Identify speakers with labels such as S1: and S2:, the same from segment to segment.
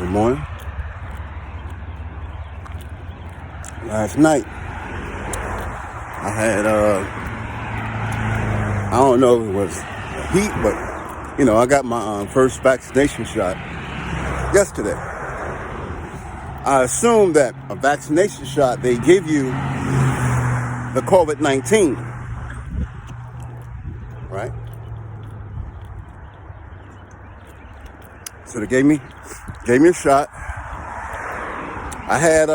S1: Good morning. Last night, I had, I don't know if it was heat, but, I got my first vaccination shot yesterday. I assume that a vaccination shot, they give you the COVID-19, right? So they gave me a shot. I had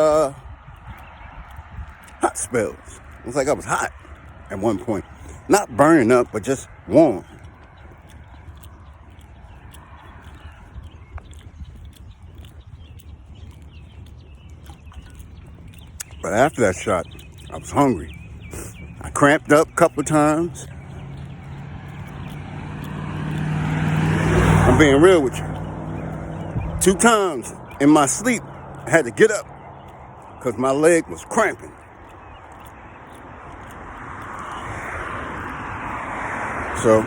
S1: hot spells. It was like I was hot at one point. Not burning up, but just warm. But after that shot, I was hungry. I cramped up a couple of times. I'm being real with you. 2 times in my sleep, I had to get up because my leg was cramping. So,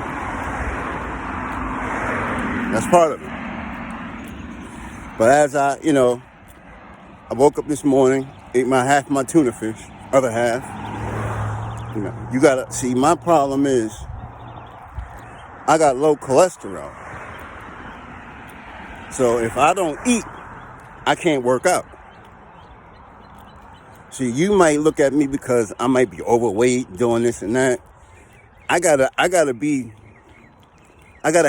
S1: that's part of it. But as I woke up this morning, ate half my tuna fish, other half. You gotta see, my problem is I got low cholesterol. So if I don't eat, I can't work out. See, you might look at me because I might be overweight, doing this and that. I gotta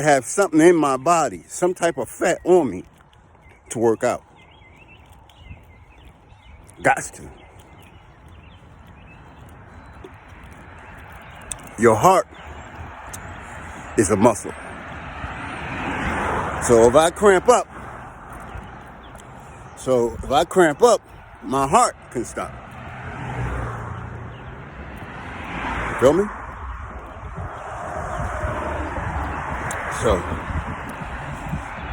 S1: have something in my body, some type of fat on me to work out. Gots to. Your heart is a muscle. So if I cramp up, my heart can stop. You feel me? So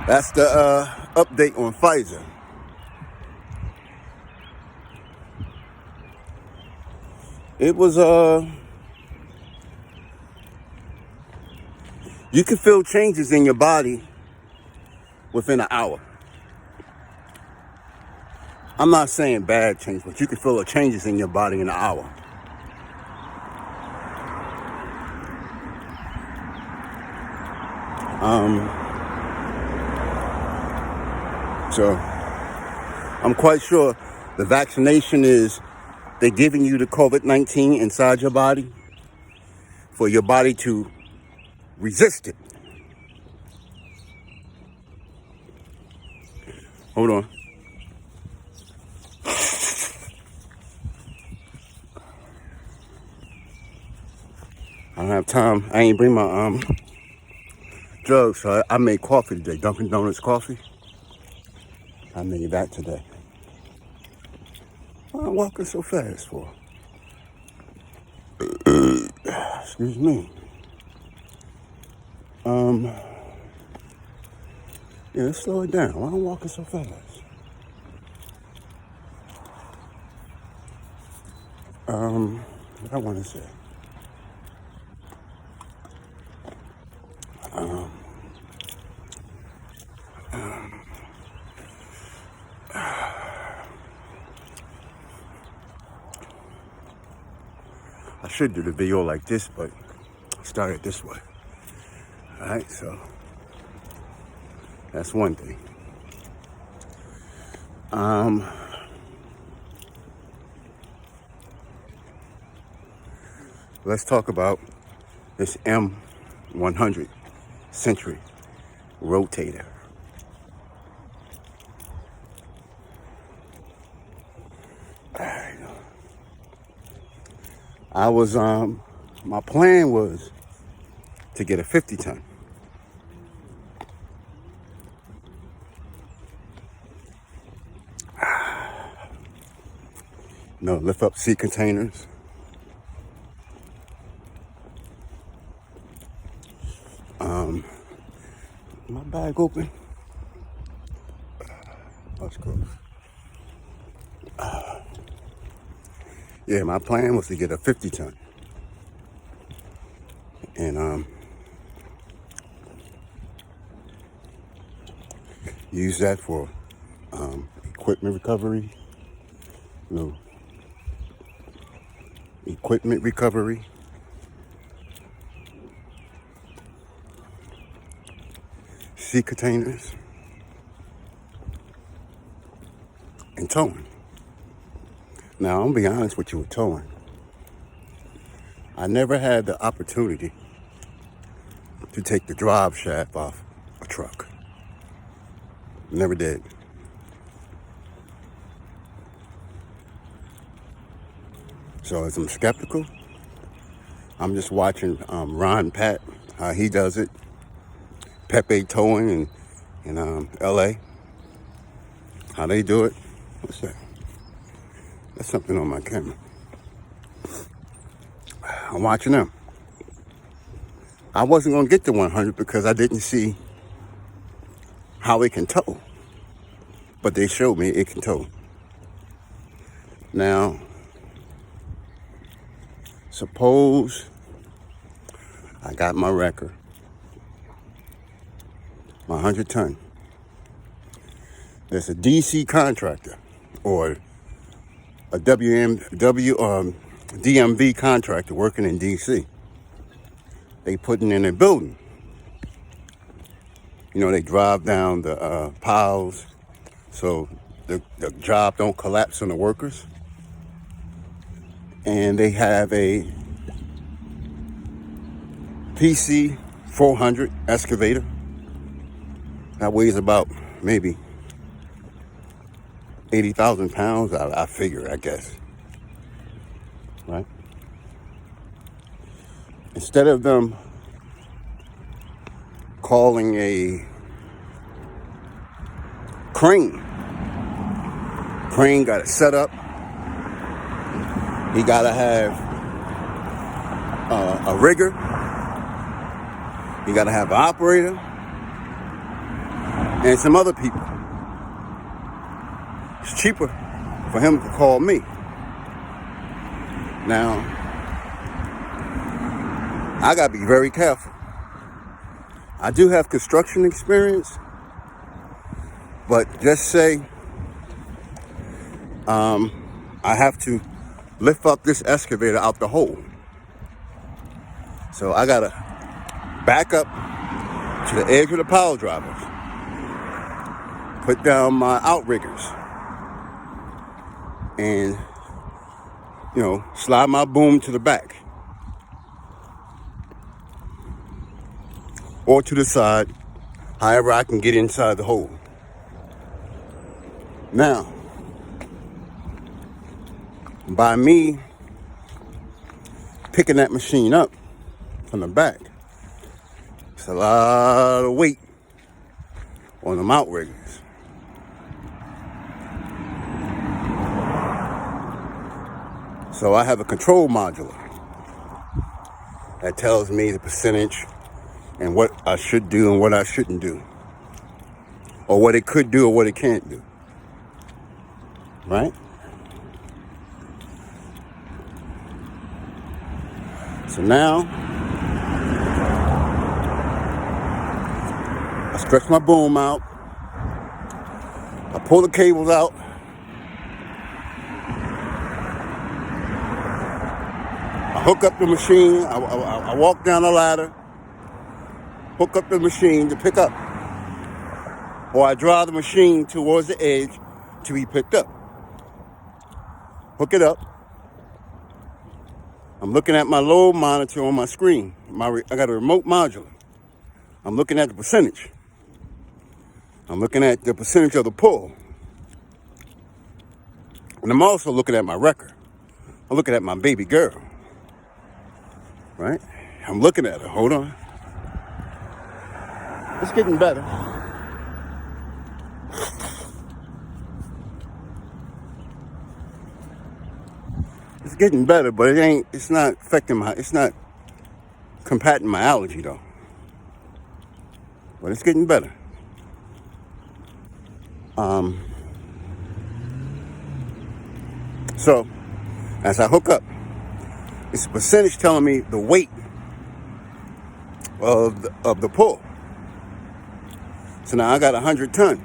S1: that's the update on Pfizer. It was you can feel changes in your body within an hour. I'm not saying bad change, but you can feel the changes in your body in an hour. So I'm quite sure the vaccination is they're giving you the COVID-19 inside your body for your body to resist it. Hold on. I don't have time. I ain't bring my drugs, so I made coffee today. Dunkin' Donuts coffee. I made that today. Why am I walking so fast for? Excuse me. Yeah, let's slow it down. Why am I walking so fast? What I want to say. I should do the video like this, but I started this way. Alright, so that's one thing. Let's talk about this M100 Century rotator. I was my plan was to get a 50-ton. Lift up sea containers. My bag open. That's gross. Yeah, my plan was to get a 50-ton. And use that for equipment recovery. No. Equipment recovery. Sea containers. And towing. Now, I'm going to be honest with you with towing. I never had the opportunity to take the drive shaft off a truck. Never did. So as I'm skeptical, I'm just watching Ron Pat, how he does it. Pepe Towing in LA. How they do it. What's that? That's something on my camera. I'm watching them. I wasn't going to get the 100 because I didn't see how it can tow. But they showed me it can tow. Now, suppose I got my wrecker, my 100 ton. There's a DC contractor or a DMV contractor working in DC. They putting in a building. You know, they drive down the piles so the job don't collapse on the workers. And they have a PC 400 excavator that weighs about maybe 80,000 pounds, I figure, I guess. Right? Instead of them calling a crane got it set up. He got to have a rigger. He got to have an operator and some other people. It's cheaper for him to call me. Now, I got to be very careful. I do have construction experience, but just say I have to lift up this excavator out the hole. So I got to back up to the edge of the pile drivers, put down my outriggers, and, you know, slide my boom to the back or to the side, however I can get inside the hole. Now, by me picking that machine up from the back, it's a lot of weight on them outriggers. So I have a control module that tells me the percentage and what I should do and what I shouldn't do, or what it could do or what it can't do. Right? So now, I stretch my boom out, I pull the cables out, I hook up the machine, I walk down the ladder, hook up the machine to pick up, or I drive the machine towards the edge to be picked up. Hook it up. I'm looking at my load monitor on my screen. I got a remote module. I'm looking at the percentage. I'm looking at the percentage of the pull. And I'm also looking at my wrecker. I'm looking at my baby girl. Right? I'm looking at her. Hold on. It's getting better. It's getting better, but it's not affecting it's not combating my allergy though. But it's getting better. So, as I hook up, it's a percentage telling me the weight of the pull. So now I got 100 ton.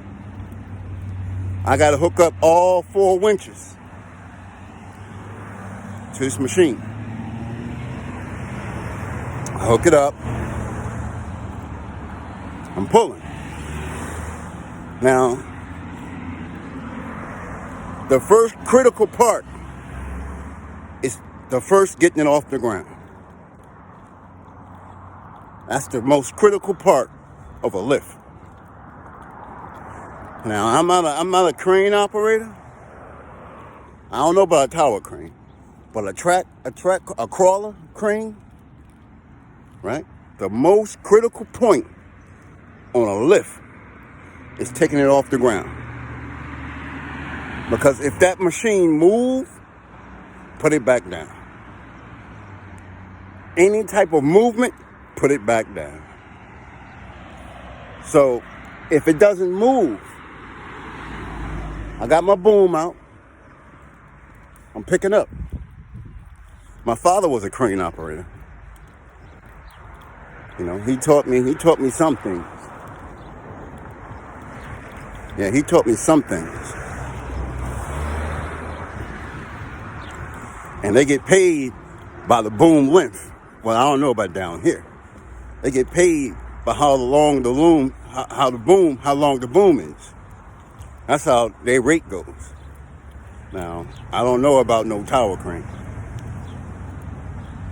S1: I got to hook up all 4 winches to this machine. I hook it up. I'm pulling. Now, the first critical part is the first getting it off the ground. That's the most critical part of a lift. Now, I'm not a crane operator. I don't know about a tower crane, but a crawler crane, right? The most critical point on a lift is taking it off the ground. Because if that machine moves, put it back down. Any type of movement, put it back down. So if it doesn't move, I got my boom out. I'm picking up. My father was a crane operator. You know, he taught me some things. Yeah, he taught me some things. And they get paid by the boom length. Well, I don't know about down here. They get paid by how long the boom is. That's how their rate goes. Now, I don't know about no tower crane.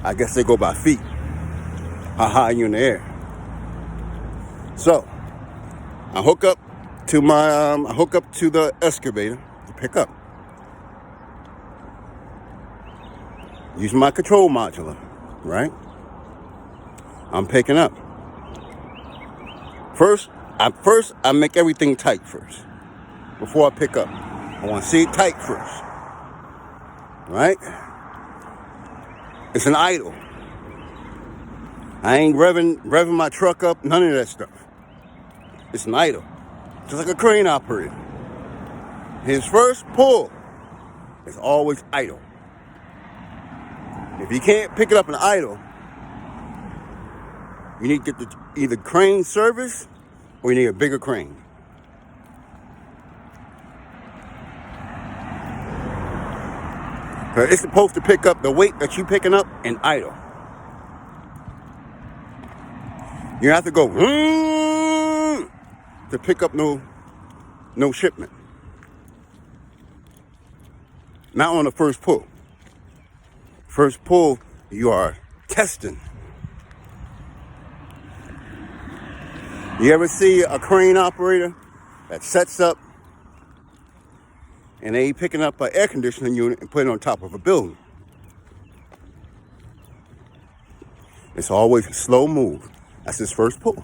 S1: I guess they go by feet. How high you in the air. So, I hook up to the excavator to pick up. Use my control modulator, right? I'm picking up. First, I make everything tight first. Before I pick up. I want to see it tight first. Right? It's an idle. I ain't revving my truck up, none of that stuff. It's an idle. Just like a crane operator. His first pull is always idle. If you can't pick it up in idle, you need to get either crane service or you need a bigger crane. It's supposed to pick up the weight that you're picking up in idle. You have to go to pick up no shipment. Not on the first pull. First pull, you are testing. You ever see a crane operator that sets up and they picking up an air conditioning unit and putting it on top of a building? It's always a slow move. That's his first pull.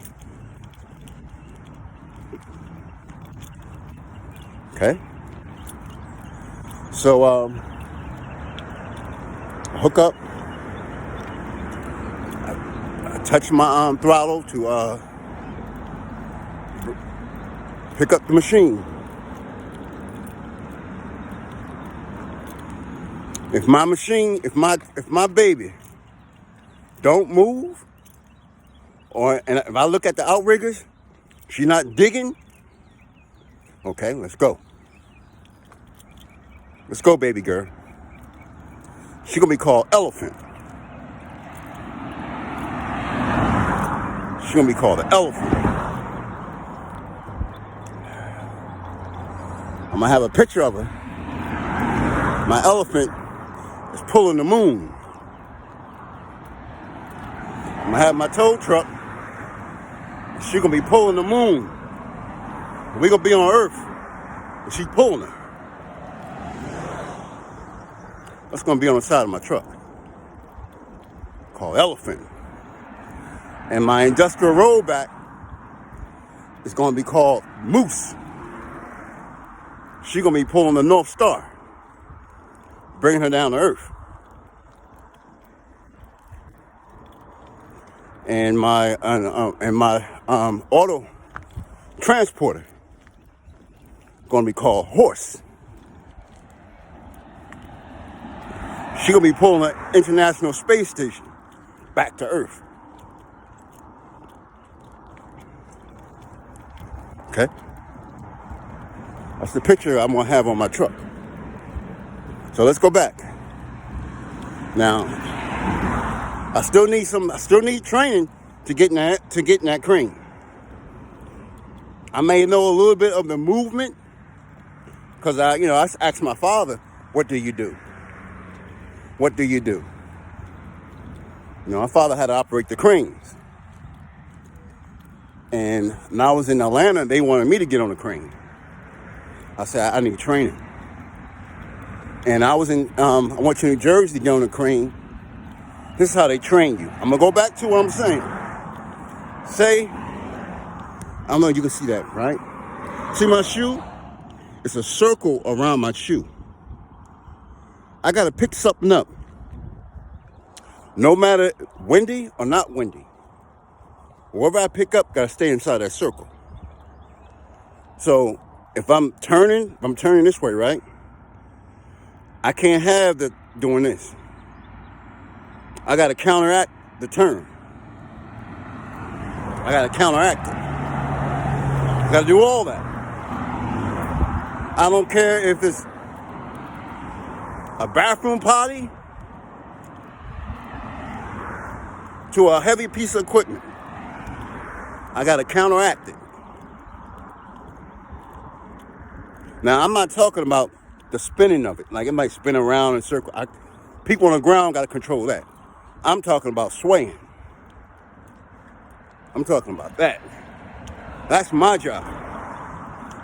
S1: Okay? So, hook up. I touch my throttle to pick up the machine. If my baby don't move, and if I look at the outriggers, she's not digging, okay, let's go. Let's go, baby girl. She's gonna be called Elephant. She's gonna be called the Elephant. I'm gonna have a picture of her. My elephant is pulling the moon. I'm gonna have my tow truck. She's gonna be pulling the moon. We're gonna be on Earth, and she's pulling it. That's gonna be on the side of my truck. Called Elephant. And my industrial rollback is gonna be called Moose. She's gonna be pulling the North Star, bringing her down to Earth. And my auto transporter gonna be called Horse. She's gonna be pulling the International Space Station back to Earth. Okay? That's the picture I'm gonna have on my truck. So let's go back. Now, I still need training to get in that crane. I may know a little bit of the movement because I asked my father, what do you do? What do you do? My father had to operate the cranes. And when I was in Atlanta, they wanted me to get on the crane. I said, I need training. And I went to New Jersey to get on the crane. This is how they train you. I'm going to go back to what I'm saying. Say, I don't know if you can see that, right? See my shoe? It's a circle around my shoe. I got to pick something up. No matter windy or not windy. Whatever I pick up, got to stay inside that circle. So if I'm turning this way, right? I can't have doing this. I got to counteract the turn. I got to counteract it. I got to do all that. I don't care if it's a bathroom potty to a heavy piece of equipment. I got to counteract it. Now, I'm not talking about the spinning of it. Like, it might spin around in a circle. People on the ground got to control that. I'm talking about swaying. I'm talking about that. That's my job.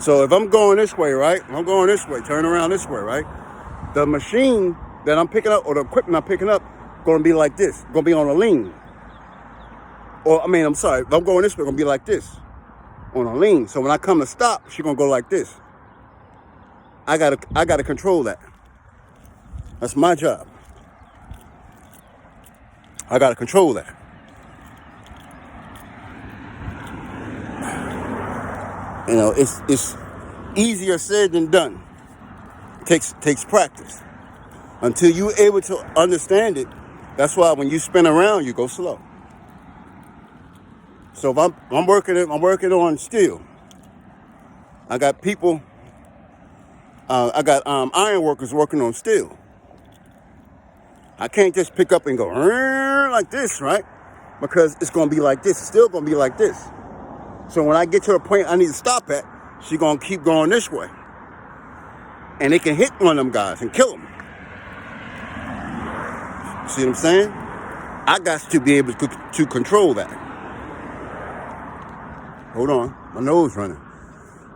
S1: So if I'm going this way, right? I'm going this way, turn around this way, right? The machine that I'm picking up or the equipment I'm picking up going to be like this. Going to be on a lean. I'm sorry. If I'm going this way, going to be like this. On a lean. So when I come to stop, she's going to go like this. I gotta control that. That's my job. I gotta control that. It's easier said than done. Takes practice. Until you're able to understand it, that's why when you spin around, you go slow. So if I'm working on steel. I got people. I got iron workers working on steel. I can't just pick up and go like this, right? Because it's going to be like this. It's still going to be like this. So when I get to the point I need to stop at, she's going to keep going this way. And it can hit one of them guys and kill them. See what I'm saying? I got to be able to control that. Hold on. My nose running.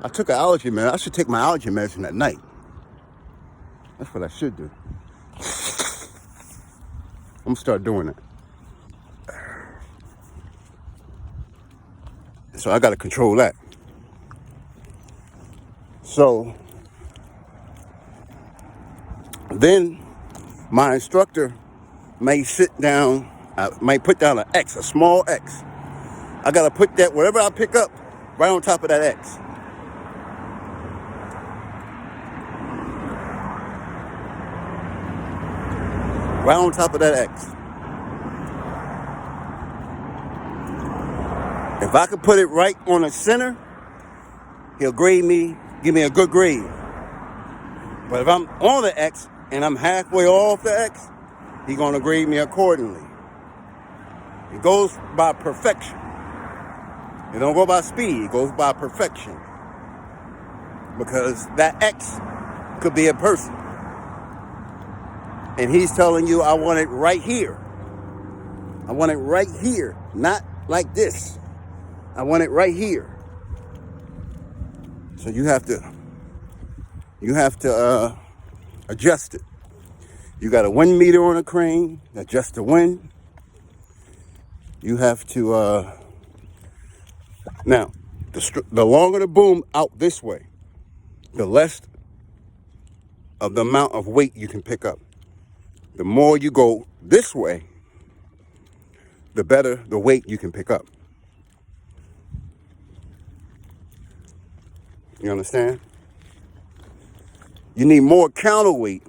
S1: I took an allergy medicine. I should take my allergy medicine at night. That's what I should do. I'm going to start doing it. So I got to control that. So then my instructor may sit down, might put down an X, a small X. I got to put that, whatever I pick up, right on top of that X. Right on top of that X. If I could put it right on the center, he'll grade me, give me a good grade. But if I'm on the X and I'm halfway off the X, he's going to grade me accordingly. It goes by perfection. It don't go by speed. It goes by perfection. Because that X could be a person. And he's telling you, I want it right here. I want it right here. Not like this. I want it right here. So you have to adjust it. You got a wind meter on a crane, adjust the wind. You have to, now, the longer the boom out this way, the less of the amount of weight you can pick up. The more you go this way, the better the weight you can pick up. You understand? You need more counterweight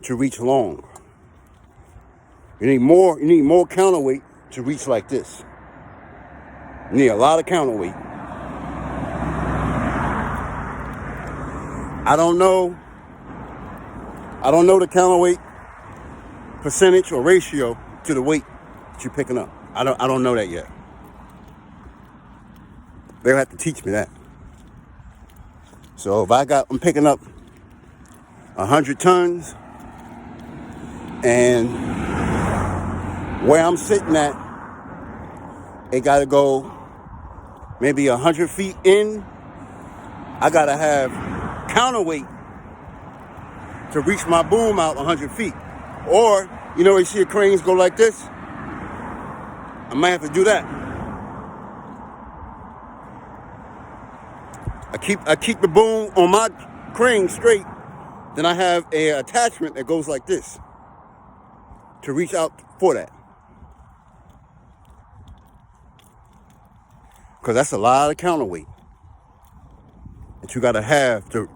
S1: to reach long. You need more counterweight to reach like this. You need a lot of counterweight. I don't know the counterweight percentage or ratio to the weight that you're picking up. I don't know that yet. They'll have to teach me that. So if I'm picking up 100 tons, and where I'm sitting at, it got to go maybe 100 feet in. I got to have counterweight to reach my boom out 100 feet. Or, you see the cranes go like this? I might have to do that. I keep the boom on my crane straight. Then I have a attachment that goes like this to reach out for that. Because that's a lot of counterweight that you got to have to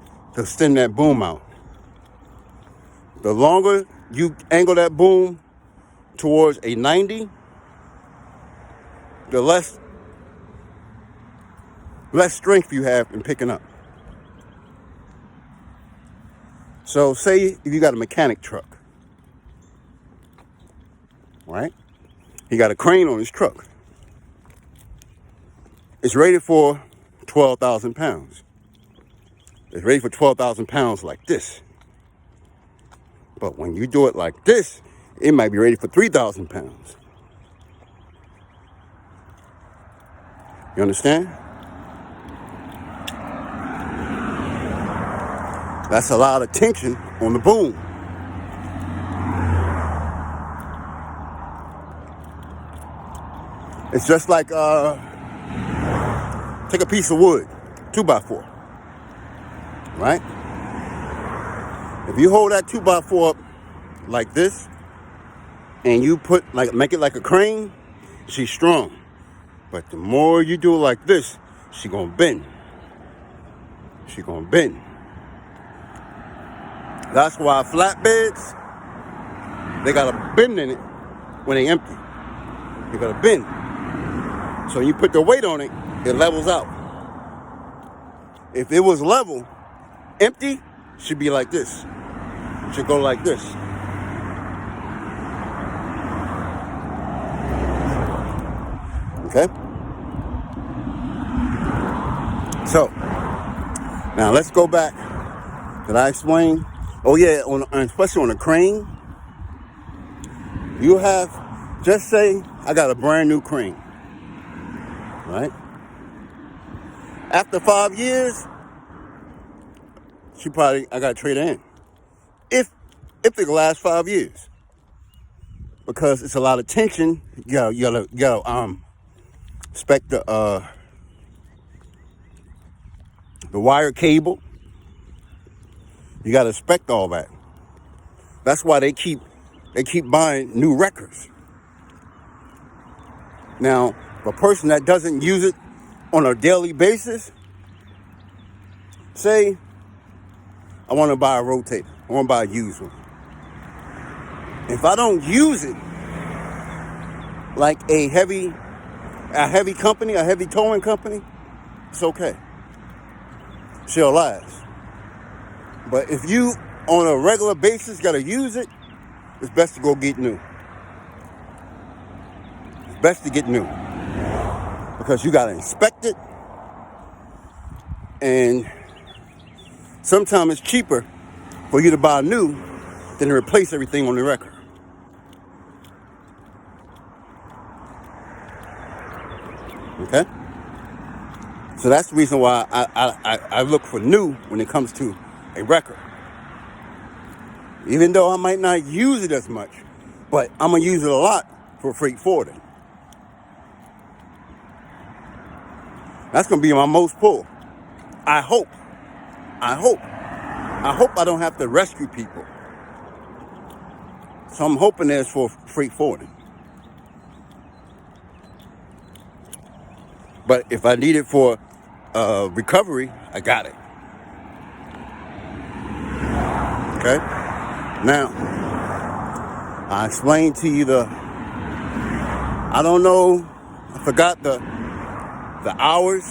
S1: send that boom out. The longer you angle that boom towards a 90, the less strength you have in picking up. So say if you got a mechanic truck, right? He got a crane on his truck. It's rated for 12,000 pounds. It's rated for 12,000 pounds like this. But when you do it like this, it might be rated for 3,000 pounds. You understand? That's a lot of tension on the boom. It's just like, take a piece of wood, 2x4, right? If you hold that 2x4 up like this, and you make it like a crane, she's strong. But the more you do it like this, she gonna bend. She gonna bend. That's why flatbeds, they got a bend in it when they empty. You got a bend. So you put the weight on it, it levels out. If it was level, empty, should be like this. Should go like this. Okay? So, now let's go back. Did I explain? Oh yeah, especially on a crane, you have, just say I got a brand new crane, right? After 5 years, I gotta trade her in. If it lasts 5 years, because it's a lot of tension. You gotta inspect the wire cable. You gotta inspect all that. That's why they keep buying new wreckers. Now, a person that doesn't use it on a daily basis, say, I want to buy a rotator. I want to buy a used one. If I don't use it like a heavy company, a heavy towing company, it's okay. She'll last. But if you, on a regular basis, got to use it, it's best to go get new. It's best to get new. Because you got to inspect it. And sometimes it's cheaper for you to buy new than to replace everything on the wrecker. Okay? So that's the reason why I look for new when it comes to a wrecker. Even though I might not use it as much, but I'm going to use it a lot for freight forwarding. That's going to be my most pull. I hope I don't have to rescue people. So I'm hoping there's for freight forwarding. But if I need it for recovery, I got it. Okay? Now, I explained to you I don't know, I forgot the hours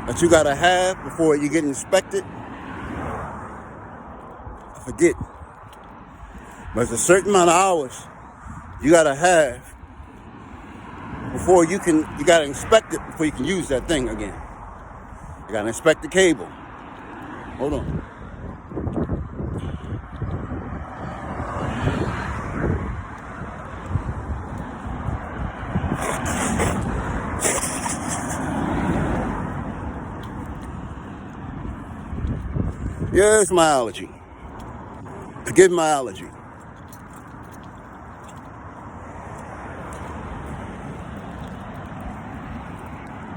S1: that you gotta have before you get inspected. forget. But it's a certain amount of hours you gotta have before you gotta inspect it before you can use that thing again. You gotta inspect the cable. Hold on. Here's my allergy. Forgive my allergy.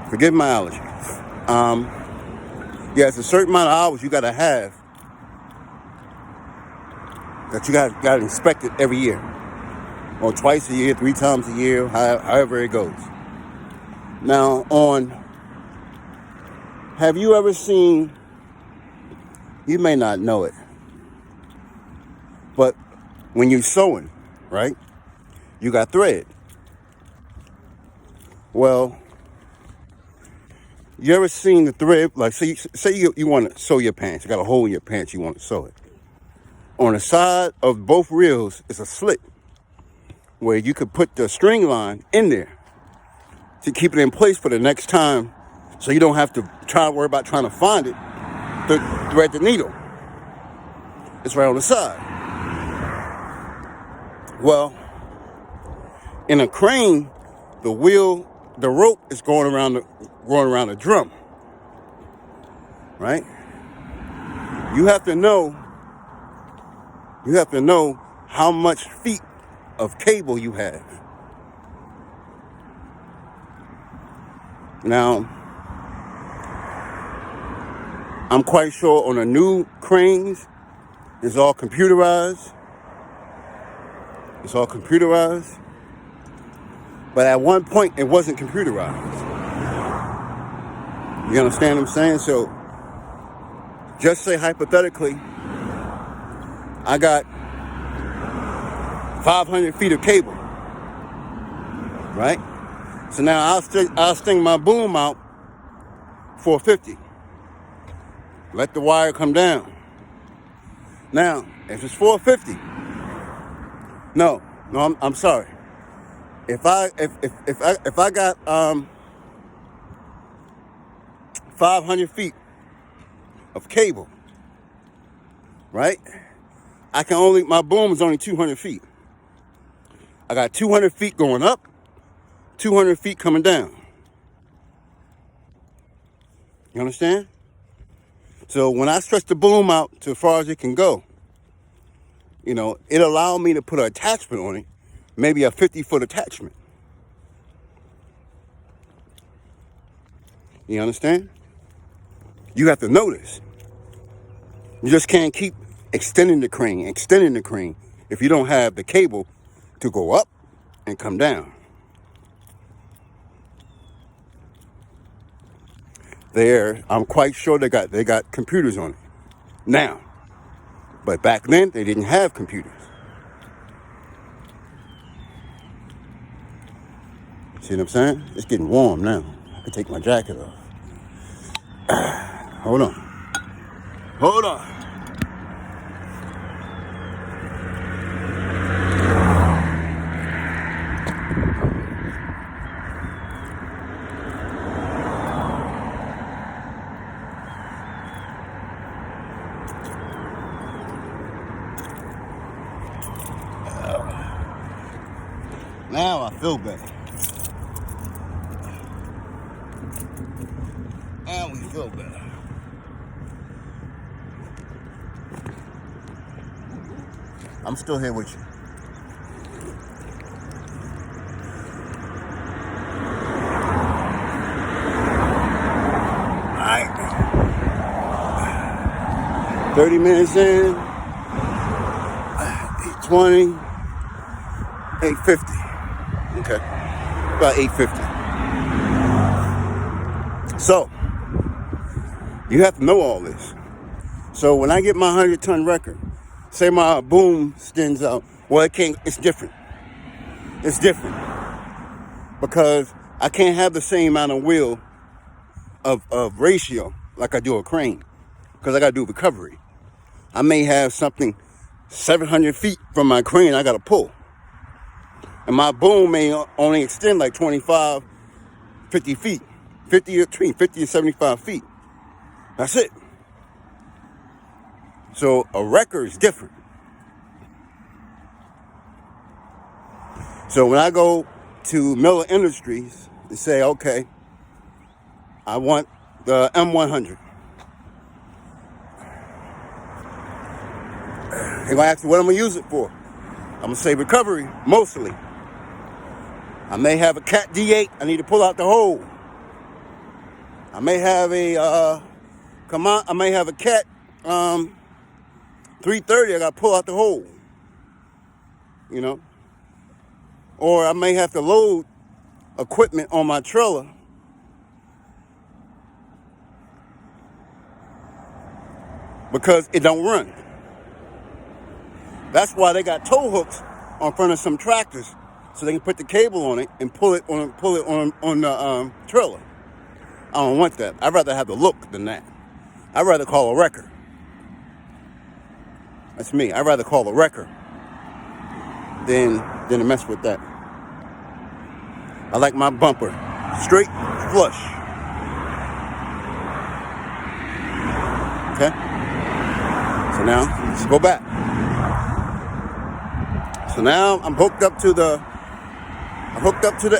S1: Forgive my allergy. Yeah, it's a certain amount of hours you gotta have that you got inspected every year, or twice a year, 3 times a year, however it goes. Now, have you ever seen? You may not know it, but when you're sewing, right? You got thread. Well, you ever seen the thread? Like, say you want to sew your pants. You got a hole in your pants. You want to sew it. On the side of both reels is a slit where you could put the string line in there to keep it in place for the next time, so you don't have to worry about trying to find it to thread the needle. It's right on the side. Well, in a crane, the rope is going around the drum, right? You have to know how much feet of cable you have. Now, I'm quite sure on the new cranes, it's all computerized. But at one point, it wasn't computerized. You understand what I'm saying? So, just say hypothetically, I got 500 feet of cable, right? So now I'll sting my boom out 450. Let the wire come down. Now, if it's 450, no, I'm sorry. If I got 500 feet of cable, right? My boom is only 200 feet. I got 200 feet going up, 200 feet coming down. You understand? So when I stretch the boom out to as far as it can go, it allowed me to put an attachment on it, maybe a 50-foot attachment. You understand? You have to know this. You just can't keep extending the crane if you don't have the cable to go up and come down. I'm quite sure they got computers on it now, but back then they didn't have computers. See what I'm saying? It's getting warm now. I can take my jacket off. Hold on. Now I feel better. Now we feel better. I'm still here with you. All right. 30 minutes in. 8:20. 8:50. Okay. About 8:50. So, you have to know all this. So when I get my 100-ton record, say my boom stands out, it's different. It's different. Because I can't have the same amount of wheel of ratio like I do a crane. Because I got to do recovery. I may have something 700 feet from my crane I got to pull. And my boom may only extend like 25, 50 feet. Between 50 and 75 feet. That's it. So a wrecker is different. So when I go to Miller Industries and say, okay, I want the M100. They're going to ask me what I'm going to use it for. I'm going to say recovery, mostly. I may have a Cat D8. I need to pull out the hole. I may have a, I may have a Cat 330. I got to pull out the hole. You know? Or I may have to load equipment on my trailer because it don't run. That's why they got tow hooks on front of some tractors, so they can put the cable on it and pull it on the trailer. I don't want that. I'd rather have the look than that. I'd rather call a wrecker. That's me. I'd rather call a wrecker than to mess with that. I like my bumper straight, flush. Okay? So now, let's go back. So now I'm hooked up to the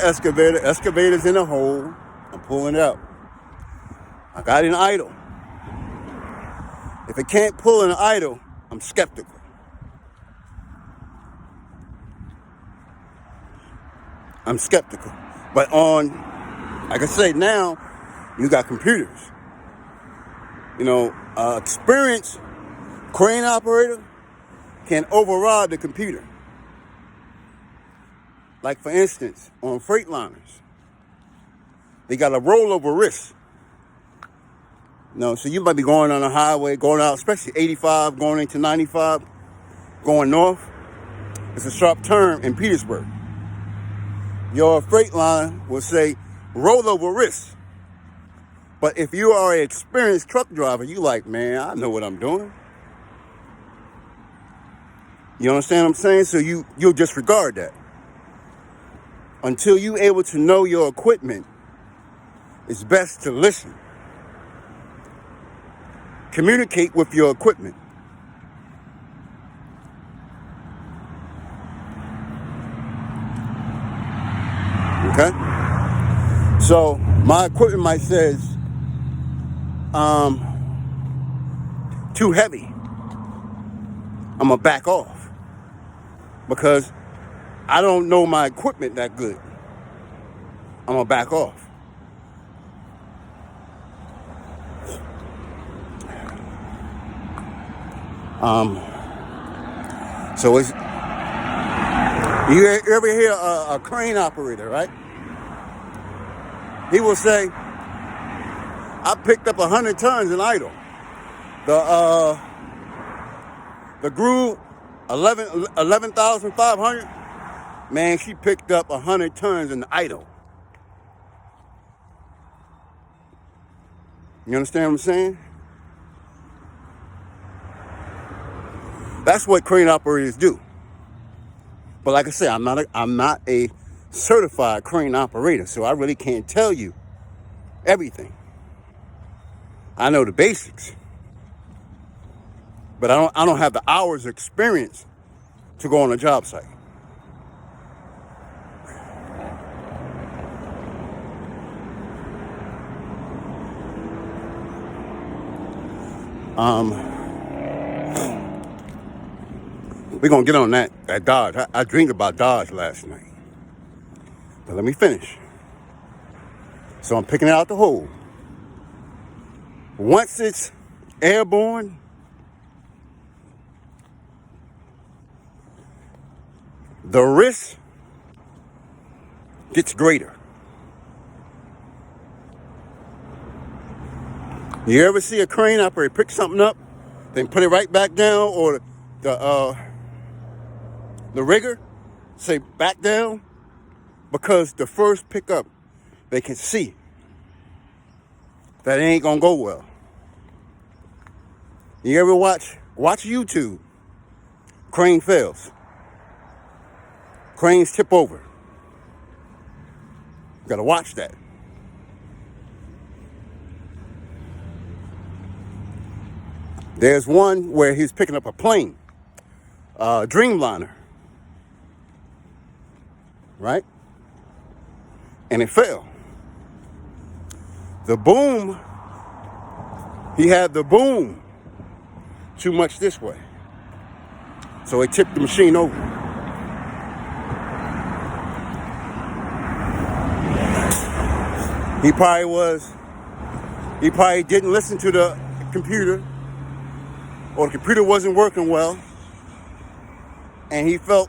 S1: excavator. Excavator's in a hole. I'm pulling it out. I got it in idle. If it can't pull in idle, I'm skeptical. But like I say, now you got computers. You know, experienced crane operator can override the computer. Like, for instance, on Freightliners, they got a rollover risk. So you might be going on a highway, going out, especially 85, going into 95, going north. It's a sharp turn in Petersburg. Your Freightliner will say rollover risk. But if you are an experienced truck driver, you like, man, I know what I'm doing. You understand what I'm saying? So you'll disregard that. Until you're able to know your equipment, it's best to listen. Communicate with your equipment. Okay? So my equipment might says too heavy. I'm gonna back off because I don't know my equipment that good. I'm gonna back off. So it's, you ever hear a crane operator, right? He will say, I picked up 100 tons in idle. The groove 11,500. Man, she picked up 100 tons in idle. You understand what I'm saying? That's what crane operators do. But like I said, I'm not a certified crane operator, so I really can't tell you everything. I know the basics, but I don't have the hours of experience to go on a job site. We're going to get on that Dodge. I dreamed about Dodge last night. But let me finish. So I'm picking it out the hole. Once it's airborne, the risk gets greater. You ever see a crane operator pick something up, then put it right back down, or the rigger say back down? Because the first pickup, they can see that it ain't gonna go well. You ever watch Watch YouTube. Crane fails. Cranes tip over. You gotta watch that. There's one where he's picking up a plane, Dreamliner, right? And it fell. The boom, he had the boom too much this way. So it tipped the machine over. He probably didn't listen to the computer, or the computer wasn't working well, and he felt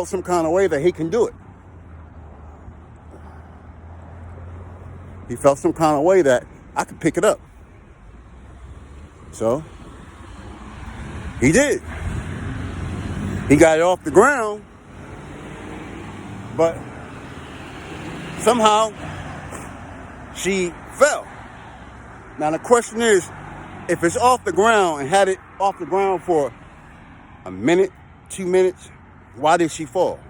S1: some kind of way that he can do it. He felt some kind of way that I could pick it up. So he did. He got it off the ground, but somehow she fell. Now the question is, if it's off the ground and had it off the ground for a minute, 2 minutes, why did she fall?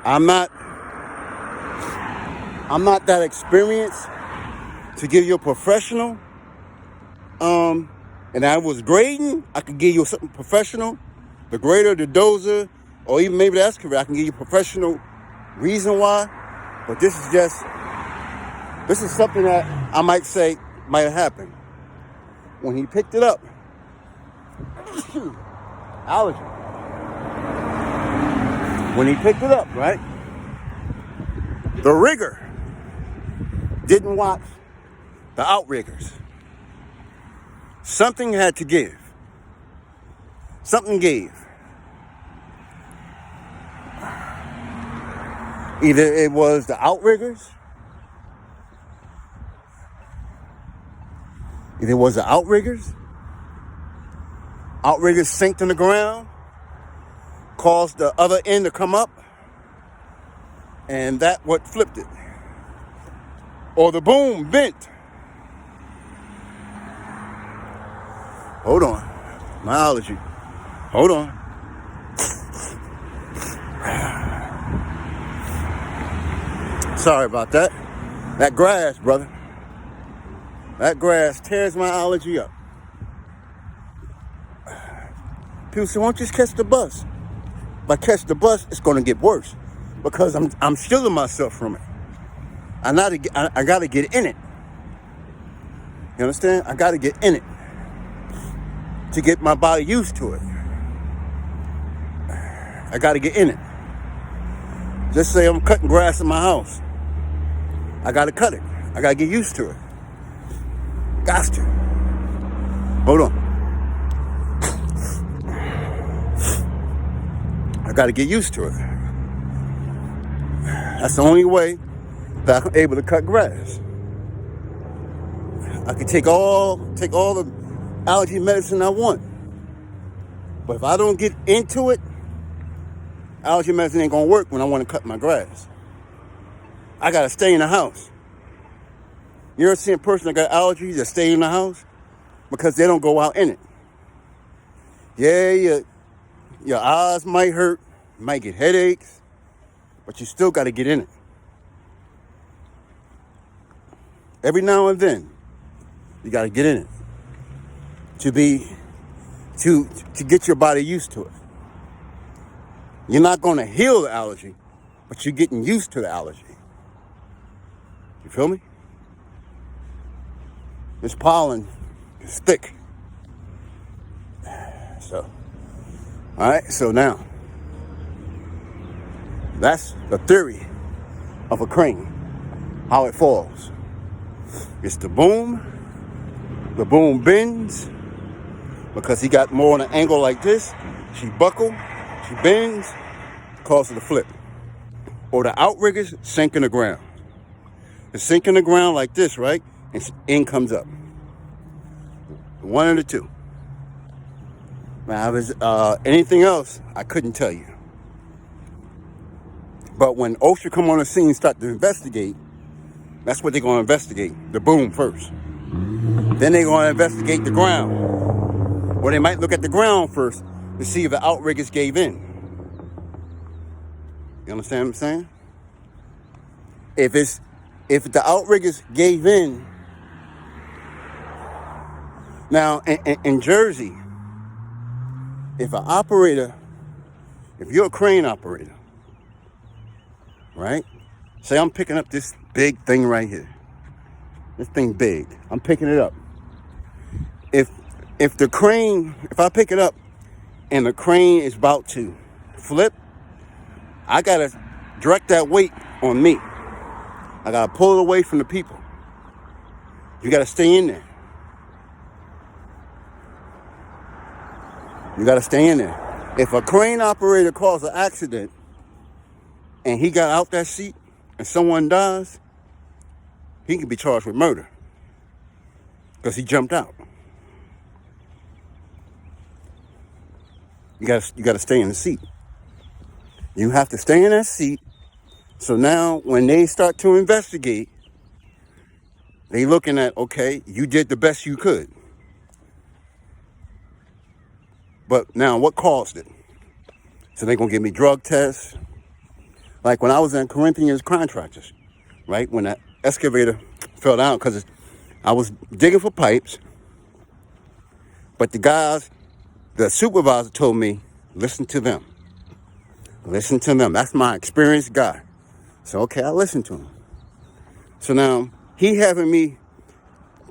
S1: I'm not that experienced to give you a professional. And I was grading, I could give you something professional. The grader, the dozer, or even maybe the excavator, I can give you professional reason why. But this is something that I might say might have happened. When he picked it up, allergy. When he picked it up, right? The rigger didn't watch the outriggers. Something had to give. Something gave. Either it was the outriggers. Outriggers sank in the ground, caused the other end to come up, and that what flipped it. Or the boom bent. Hold on. My allergy. Hold on. Sorry about that. That grass, brother. That grass tears my allergy up. People say, why don't you just catch the bus? If I catch the bus, it's going to get worse. Because I'm shielding myself from it. I got to get in it. You understand? I got to get in it to get my body used to it. I got to get in it. Just say I'm cutting grass in my house. I got to cut it. I got to get used to it. Got to. Hold on. I got to get used to it. That's the only way that I'm able to cut grass. I can take all the allergy medicine I want. But if I don't get into it, allergy medicine ain't gonna work when I want to cut my grass. I gotta stay in the house. You ever see a person that got allergies that stay in the house? Because they don't go out in it. Yeah, your eyes might hurt, you might get headaches, but you still gotta get in it. Every now and then, you gotta get in it. To get your body used to it. You're not going to heal the allergy, but you're getting used to the allergy. You feel me? This pollen is thick. So, all right, so now, that's the theory of a crane, how it falls. It's the boom bends, because he got more on an angle like this. She buckle, she bends, causes the flip. Or the outriggers sink in the ground. They sink in the ground like this, right? And end comes up. One of the two. Now, if it's anything else, I couldn't tell you. But when OSHA come on the scene and start to investigate, that's what they're going to investigate. The boom first. Then they're going to investigate the ground. Or they might look at the ground first to see if the outriggers gave in. You understand what I'm saying? If the outriggers gave in, now in Jersey, if you're a crane operator, right? Say I'm picking up this big thing right here. This thing big. I'm picking it up. If I pick it up and the crane is about to flip, I gotta direct that weight on me. I gotta pull it away from the people. You gotta stay in there. You gotta stay in there. If a crane operator caused an accident and he got out that seat and someone dies, he can be charged with murder because he jumped out. You gotta stay in the seat. You have to stay in that seat. So now when they start to investigate, they looking at, okay, you did the best you could. But now what caused it? So they're gonna give me drug tests. Like when I was in Corinthians Contractors, right? When that excavator fell down, because I was digging for pipes, but the supervisor told me, listen to them. Listen to them. That's my experienced guy. So, okay, I listened to him. So now he having me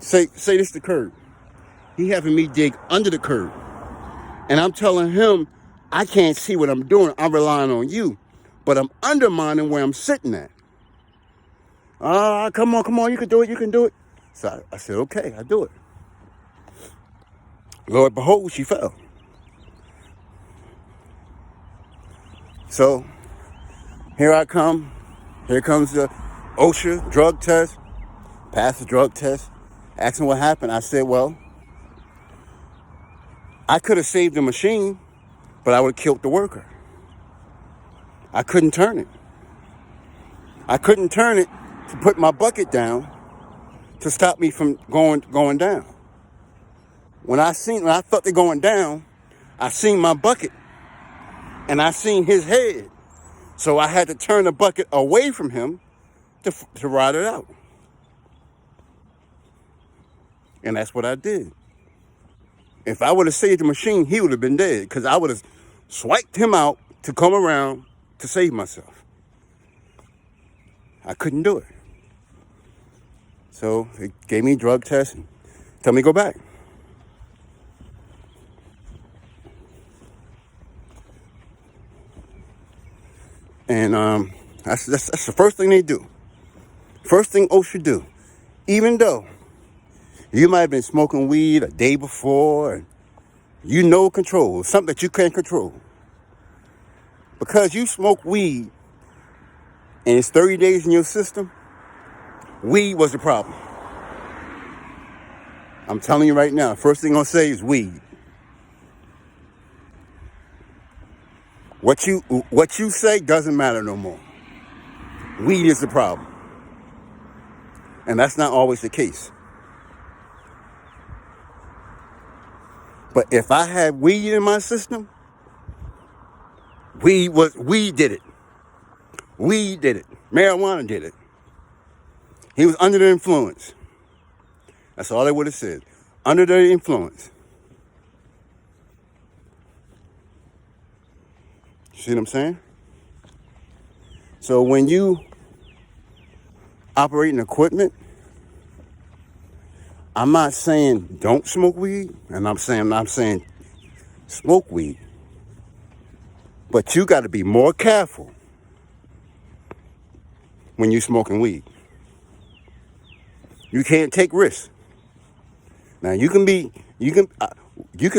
S1: say this the curb. He having me dig under the curb. And I'm telling him, I can't see what I'm doing. I'm relying on you. But I'm undermining where I'm sitting at. Come on, you can do it. So I said, okay, I do it. Lord, behold, she fell. So here I come. Here comes the OSHA drug test. Passed the drug test. Asked him what happened. I said, well, I could have saved the machine, but I would have killed the worker. I couldn't turn it. I couldn't turn it to put my bucket down to stop me from going down. When I thought they going down, I seen my bucket and I seen his head. So I had to turn the bucket away from him to ride it out. And that's what I did. If I would have saved the machine, he would have been dead because I would have swiped him out to come around to save myself. I couldn't do it. So they gave me a drug test and told me to go back. And that's the first thing they do. First thing OSHA do. Even though you might have been smoking weed a day before and you know control, something that you can't control. Because you smoke weed and it's 30 days in your system, weed was the problem. I'm telling you right now, first thing I'm going to say is weed. What you say doesn't matter no more. Weed is the problem. And that's not always the case. But if I had weed in my system, weed did it. Weed did it. Marijuana did it. He was under the influence. That's all they would have said. Under the influence. See what I'm saying? So when you operating equipment, I'm not saying don't smoke weed, and I'm saying smoke weed. But you got to be more careful when you're smoking weed. You can't take risks. Now you can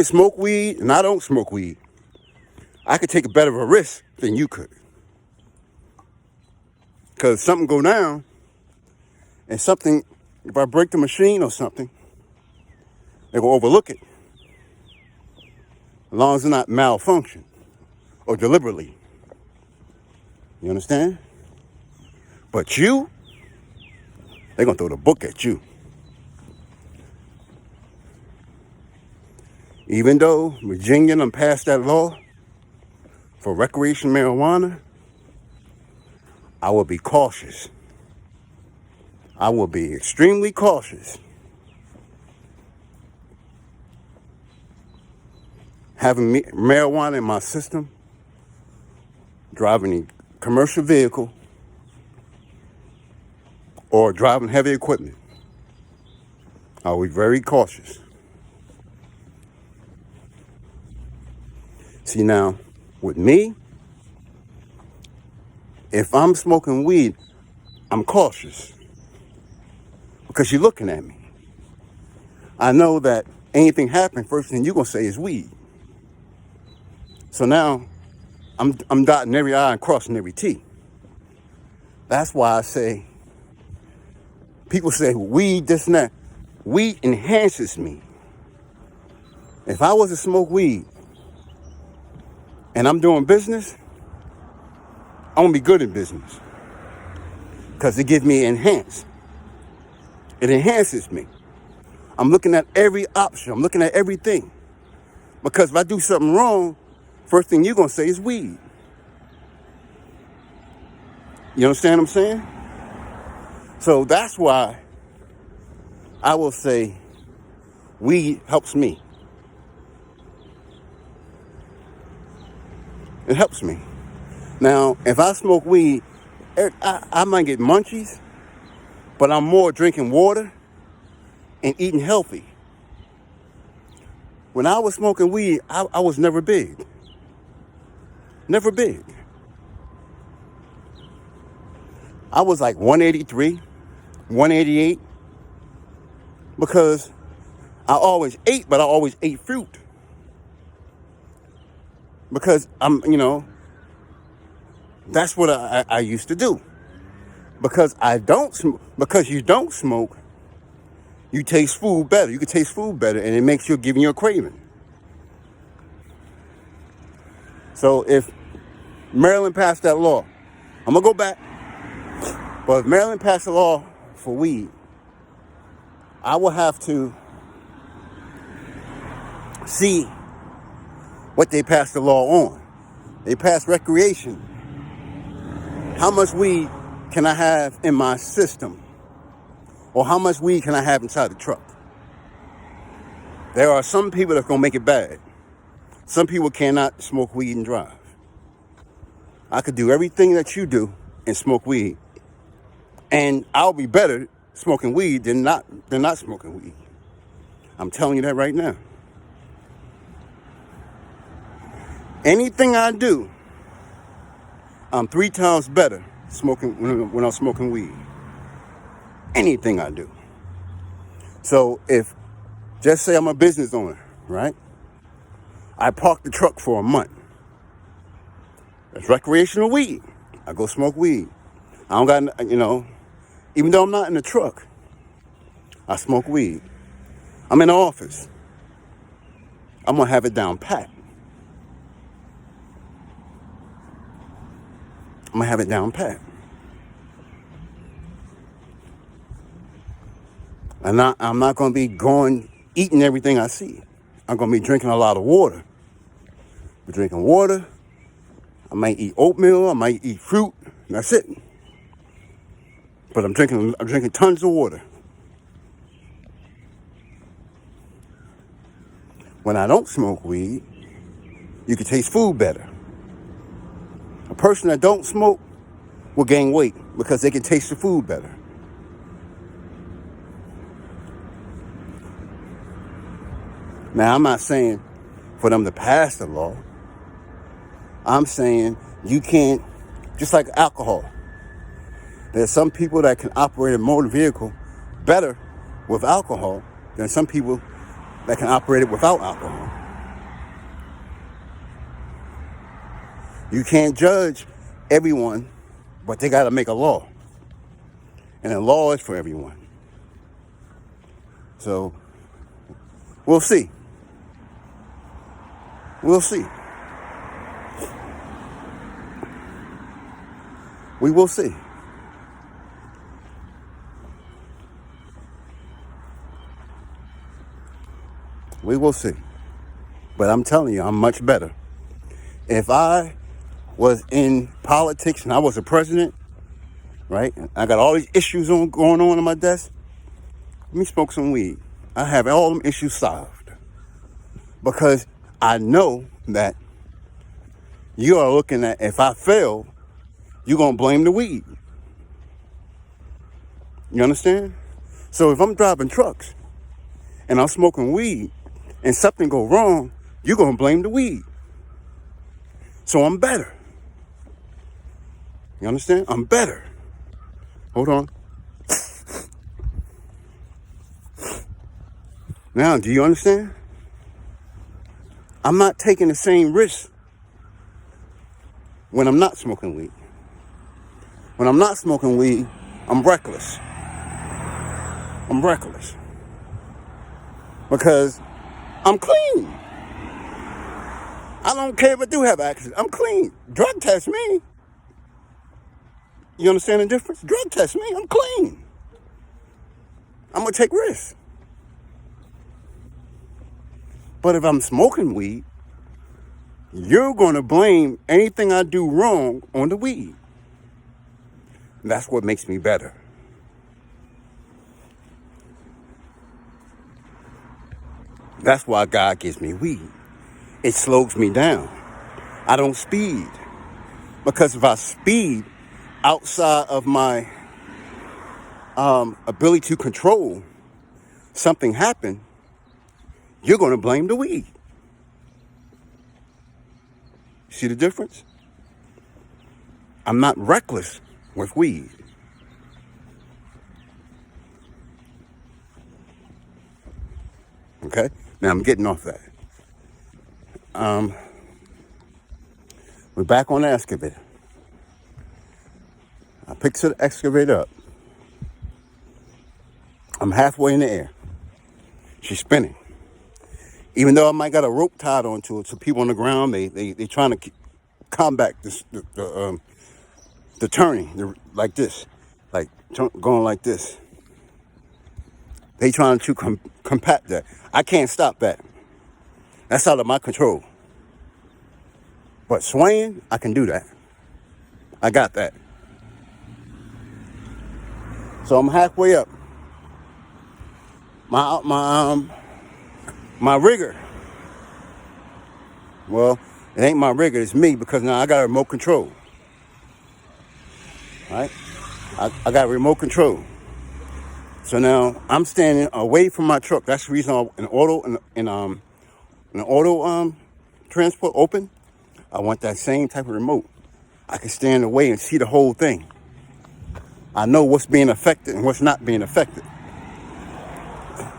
S1: smoke weed, and I don't smoke weed. I could take a better of a risk than you could. Because something go down, and if I break the machine or something, they're going to overlook it. As long as it's not malfunction or deliberately. You understand? But they're going to throw the book at you. Even though Virginia done passed that law for recreational marijuana, I will be cautious. I will be extremely cautious. Having marijuana in my system, driving a commercial vehicle, or driving heavy equipment, I will be very cautious. See now, with me, if I'm smoking weed, I'm cautious because you're looking at me. I know that anything happen, first thing you're gonna say is weed. So now, I'm dotting every I and crossing every T. That's why I say, people say weed, this and that. Weed enhances me. If I was to smoke weed and I'm doing business, I'm gonna be good in business because it gives me enhance. It enhances me. I'm looking at every option. I'm looking at everything. Because if I do something wrong, first thing you're gonna say is weed. You understand what I'm saying? So that's why I will say weed helps me. It helps me. Now, if I smoke weed, I might get munchies, but I'm more drinking water and eating healthy. When I was smoking weed, I was never big. Never big. I was like 183, 188, because I always ate, but I always ate fruit. Because that's what I used to do. Because because you don't smoke, you taste food better. You can taste food better, and it makes you giving you a craving. So if Maryland passed that law, I'm gonna go back. But if Maryland passed a law for weed, I will have to see what they passed the law on. They passed recreation. How much weed can I have in my system? Or how much weed can I have inside the truck? There are some people that's gonna make it bad. Some people cannot smoke weed and drive. I could do everything that you do and smoke weed. And I'll be better smoking weed than not smoking weed. I'm telling you that right now. Anything I do, I'm 3 times better smoking when I'm smoking weed. Anything I do. So if, just say I'm a business owner, right? I park the truck for a month. That's recreational weed. I go smoke weed. I don't got, even though I'm not in the truck, I smoke weed. I'm in the office. I'm going to have it down pat. I'm going to have it down pat. And I'm not going to be eating everything I see. I'm going to be drinking a lot of water. Be drinking water. I might eat oatmeal. I might eat fruit. That's it. But I'm drinking tons of water. When I don't smoke weed, you can taste food better. A person that don't smoke will gain weight because they can taste the food better. Now, I'm not saying for them to pass the law. I'm saying you can't, just like alcohol. There's some people that can operate a motor vehicle better with alcohol than some people that can operate it without alcohol. You can't judge everyone, but they got to make a law. And the law is for everyone. So, we'll see. We'll see. We will see. We will see. But I'm telling you, I'm much better. If I was in politics and I was a president, right? I got all these issues going on my desk. Let me smoke some weed. I have all them issues solved. Because I know that you are looking at, if I fail, you're going to blame the weed. You understand? So if I'm driving trucks and I'm smoking weed and something go wrong, you're going to blame the weed. So I'm better. You understand? I'm better. Hold on. Now, do you understand? I'm not taking the same risk when I'm not smoking weed. When I'm not smoking weed, I'm reckless. I'm reckless. Because I'm clean. I don't care if I do have accidents. I'm clean. Drug test me. You understand the difference? Drug test me. I'm clean. I'm going to take risks. But if I'm smoking weed, you're going to blame anything I do wrong on the weed. That's what makes me better. That's why God gives me weed. It slows me down. I don't speed. Because if I speed outside of my ability to control, something happen, you're going to blame the weed. See the difference? I'm not reckless with weed. Okay? Now I'm getting off that. We're back on the excavator. I picked the excavator up. I'm halfway in the air. She's spinning. Even though I might got a rope tied onto it, so people on the ground, they trying to combat this, the turning, like this, like going like this. They trying to compact that. I can't stop that. That's out of my control. But swaying, I can do that. I got that. So I'm halfway up. My rigger. Well, it ain't my rigger, it's me, because now I got a remote control. Right? I got remote control. So now I'm standing away from my truck. That's the reason an auto transport open. I want that same type of remote. I can stand away and see the whole thing. I know what's being affected and what's not being affected.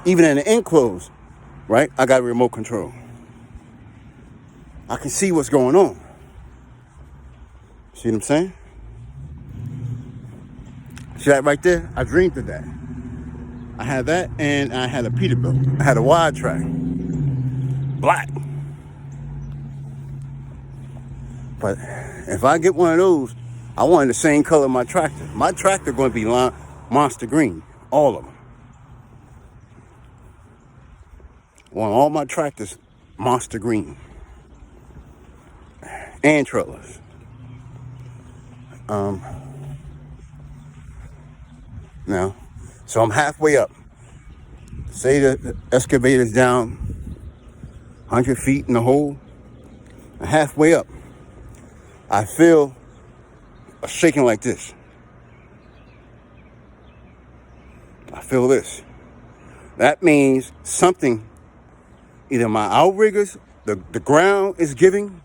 S1: Even in the enclosed, right? I got remote control. I can see what's going on. See what I'm saying? See that right there? I dreamed of that. I had that, and I had a Peterbilt. I had a wide track. Black. But if I get one of those, I want the same color my tractor. My tractor going to be monster green. All of them. I want all my tractors monster green. And trailers. Now, so I'm halfway up. Say the excavator's down 100 feet in the hole. I'm halfway up. I feel a shaking like this. I feel this. That means something, either my outriggers, the ground is giving,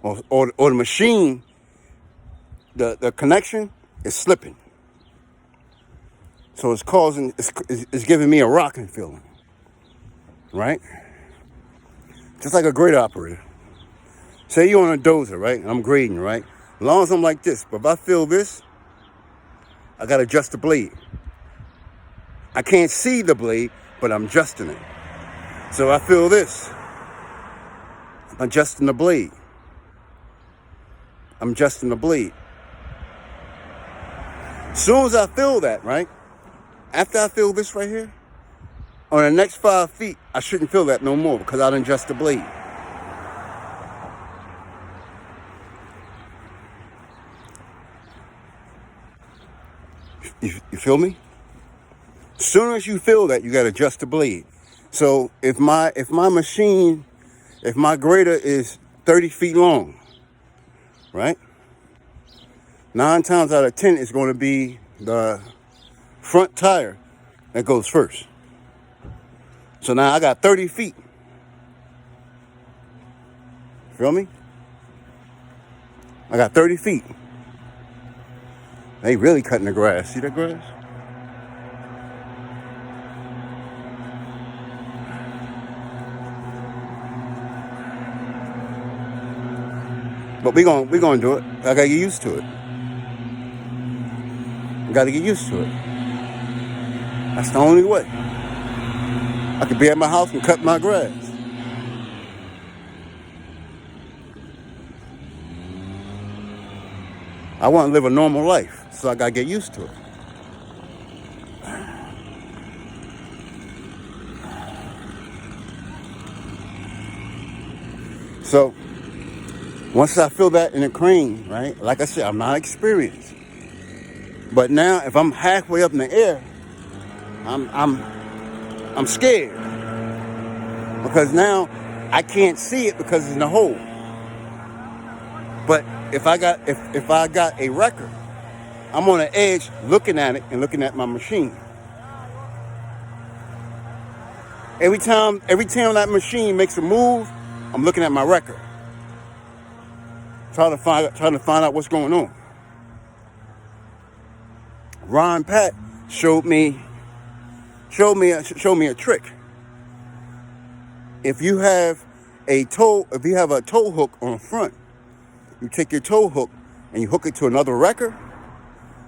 S1: or the machine, the connection is slipping. So it's giving me a rocking feeling, right? Just like a grader operator. Say you're on a dozer, right? And I'm grading, right? As long as I'm like this, but if I feel this, I got to adjust the blade. I can't see the blade, but I'm adjusting it. So I feel this. I'm adjusting the blade. I'm adjusting the blade. As soon as I feel that, right? After I feel this right here, on the next 5 feet, I shouldn't feel that no more because I done adjust the blade. You feel me? As soon as you feel that, you got to adjust the blade. So if my grader is 30 feet long, right? 9 times out of 10, it's going to be the front tire that goes first. So now I got 30 feet. Feel me? I got 30 feet. They really cutting the grass. See that grass? But we gonna do it. I gotta get used to it. I gotta get used to it. That's the only way. I could be at my house and cut my grass. I want to live a normal life, so I gotta get used to it. So once I feel that in the crane, right? Like I said, I'm not experienced. But now if I'm halfway up in the air, I'm scared. Because now I can't see it because it's in the hole. But if I got a record, I'm on the edge looking at it and looking at my machine. Every time that machine makes a move, I'm looking at my record. Trying to find out what's going on. Ron Pat showed me a trick. If you have a tow hook on front, you take your tow hook and you hook it to another wrecker,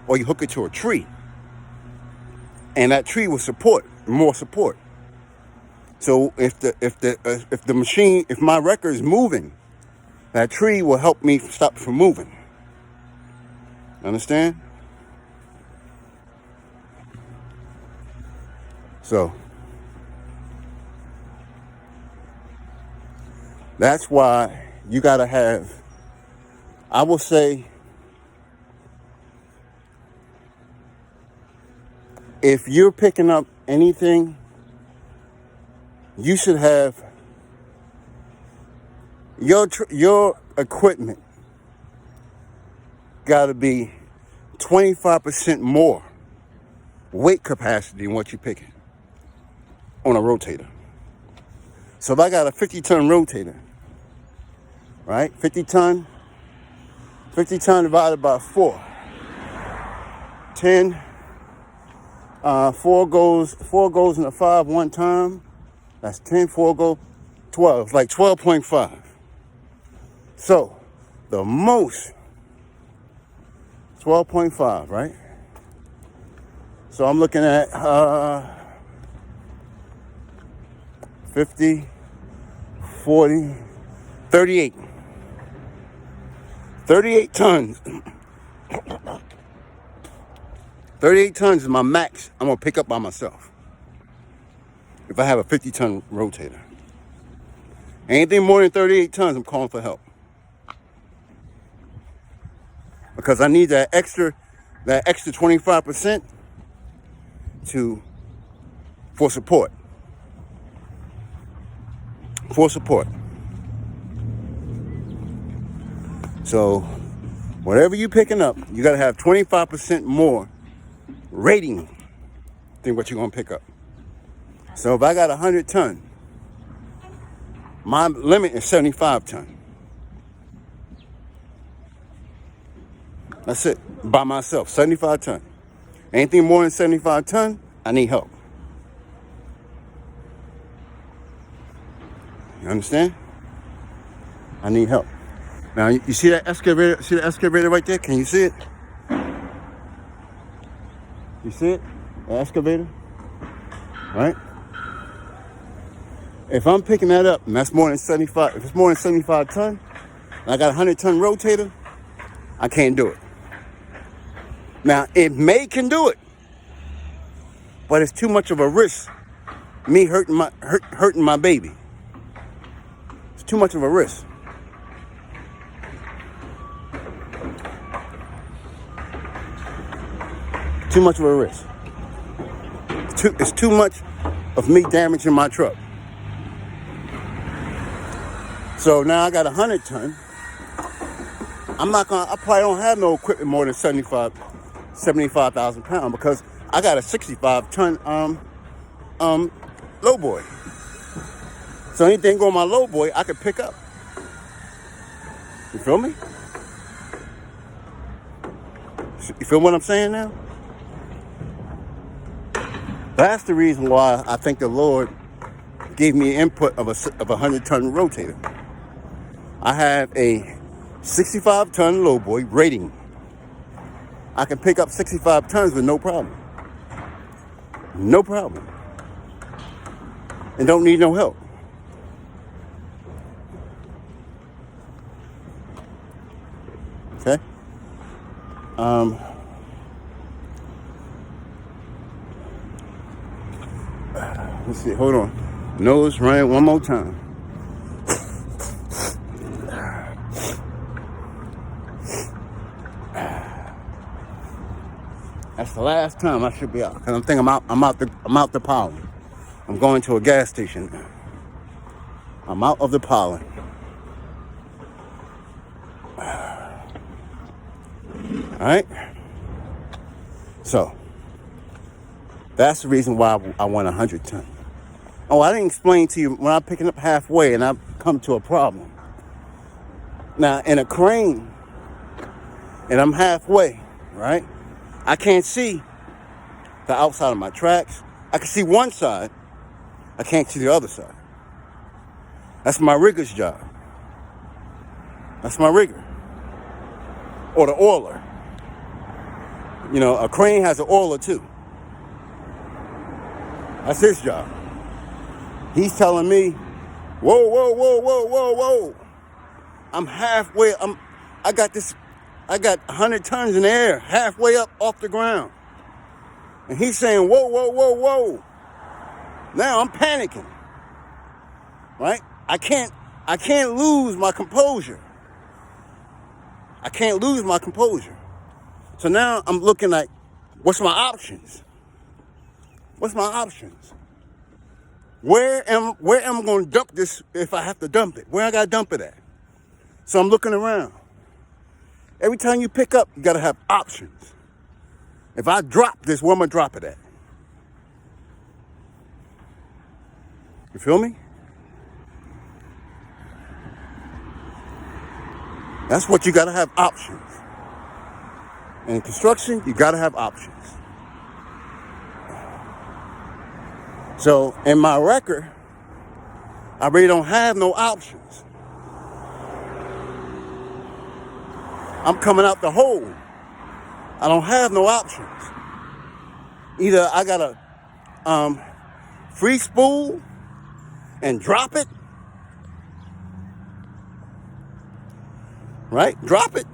S1: or you hook it to a tree, and that tree will support more support. So if my wrecker is moving, that tree will help me stop from moving. Understand? So that's why you gotta have, I will say, if you're picking up anything, you should have your equipment got to be 25% more weight capacity than what you're picking on a rotator. So if I got a 50-ton rotator, right? 50 ton divided by 4. 10. 4 goes in a 5 one time. That's 10. 4 go 12. It's like 12.5. So the most 12.5, right? So I'm looking at 50, 40, 38. 38 tons. 38 tons is my max I'm going to pick up by myself if I have a 50-ton rotator. Anything more than 38 tons, I'm calling for help. Because I need that extra 25% for support. For support. So whatever you're picking up, you got to have 25% more rating than what you're going to pick up. So if I got 100 ton, my limit is 75 ton. That's it, by myself, 75 ton. Anything more than 75 ton, I need help. You understand? I need help. Now, you see that excavator? See the excavator right there? Can you see it? You see it? The excavator? Right? If I'm picking that up, and that's more than 75, if it's more than 75 ton, and I got a 100-ton rotator, I can't do it. Now, it can do it, but it's too much of a risk me hurting my baby. It's too much of a risk. Too much of a risk. It's too much of me damaging my truck. So now I got 100 ton. I probably don't have no equipment more than 75,000 pounds because I got a 65 ton low boy. So anything on my low boy, I can pick up. You feel me? You feel what I'm saying now? That's the reason why I think the Lord gave me input of a 100-ton rotator. I have a 65-ton low boy rating. I can pick up 65 tons with no problem. No problem. And don't need no help. Okay? Let's see, hold on. Nose running one more time. That's the last time I should be out. Cause I'm thinking I'm out the pollen. I'm going to a gas station. I'm out of the pollen. Alright? So that's the reason why I want 100 ton. Oh, I didn't explain to you when I'm picking up halfway and I come to a problem. Now, in a crane, and I'm halfway, right? I can't see the outside of my tracks. I can see one side. I can't see the other side. That's my rigger's job. That's my rigger. Or the oiler. You know, a crane has an oiler too. That's his job. He's telling me, whoa, whoa, whoa, whoa, whoa, whoa. I'm halfway, I got 100 tons in the air, halfway up off the ground. And he's saying, whoa, whoa, whoa, whoa. Now I'm panicking, right? I can't lose my composure. I can't lose my composure. So now I'm looking like, what's my options? What's my options? Where am I going to dump this if I have to dump it? Where I got to dump it at? So I'm looking around. Every time you pick up, you got to have options. If I drop this, where am I going to drop it at? You feel me? That's what you got to have options. And in construction, you got to have options. So in my record, I really don't have no options. I'm coming out the hole. I don't have no options. Either I gotta free spool and drop it, right? Drop it.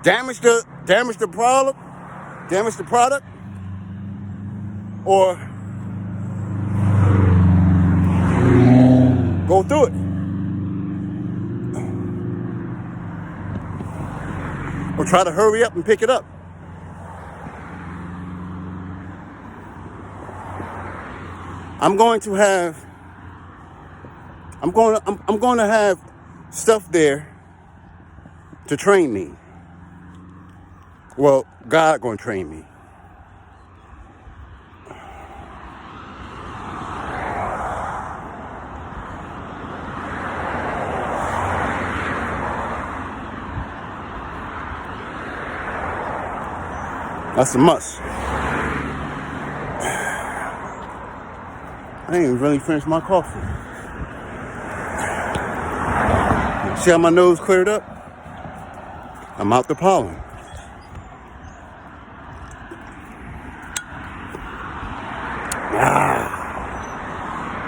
S1: Damage the product, or go through it. Or try to hurry up and pick it up. I'm going to have stuff there to train me. Well, God going to train me. That's a must. I ain't even really finished my coffee. See how my nose cleared up? I'm out the pollen.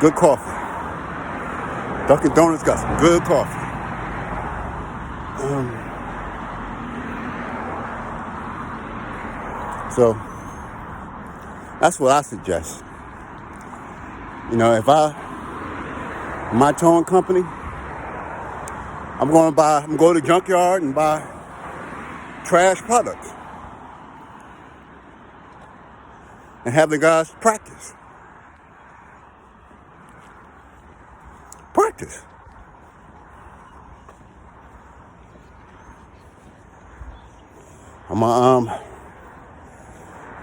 S1: Good coffee. Dunkin' Donuts got some good coffee. So that's what I suggest. You know, if my towing company, I'm going to go to the junkyard and buy trash products and have the guys practice. Practice.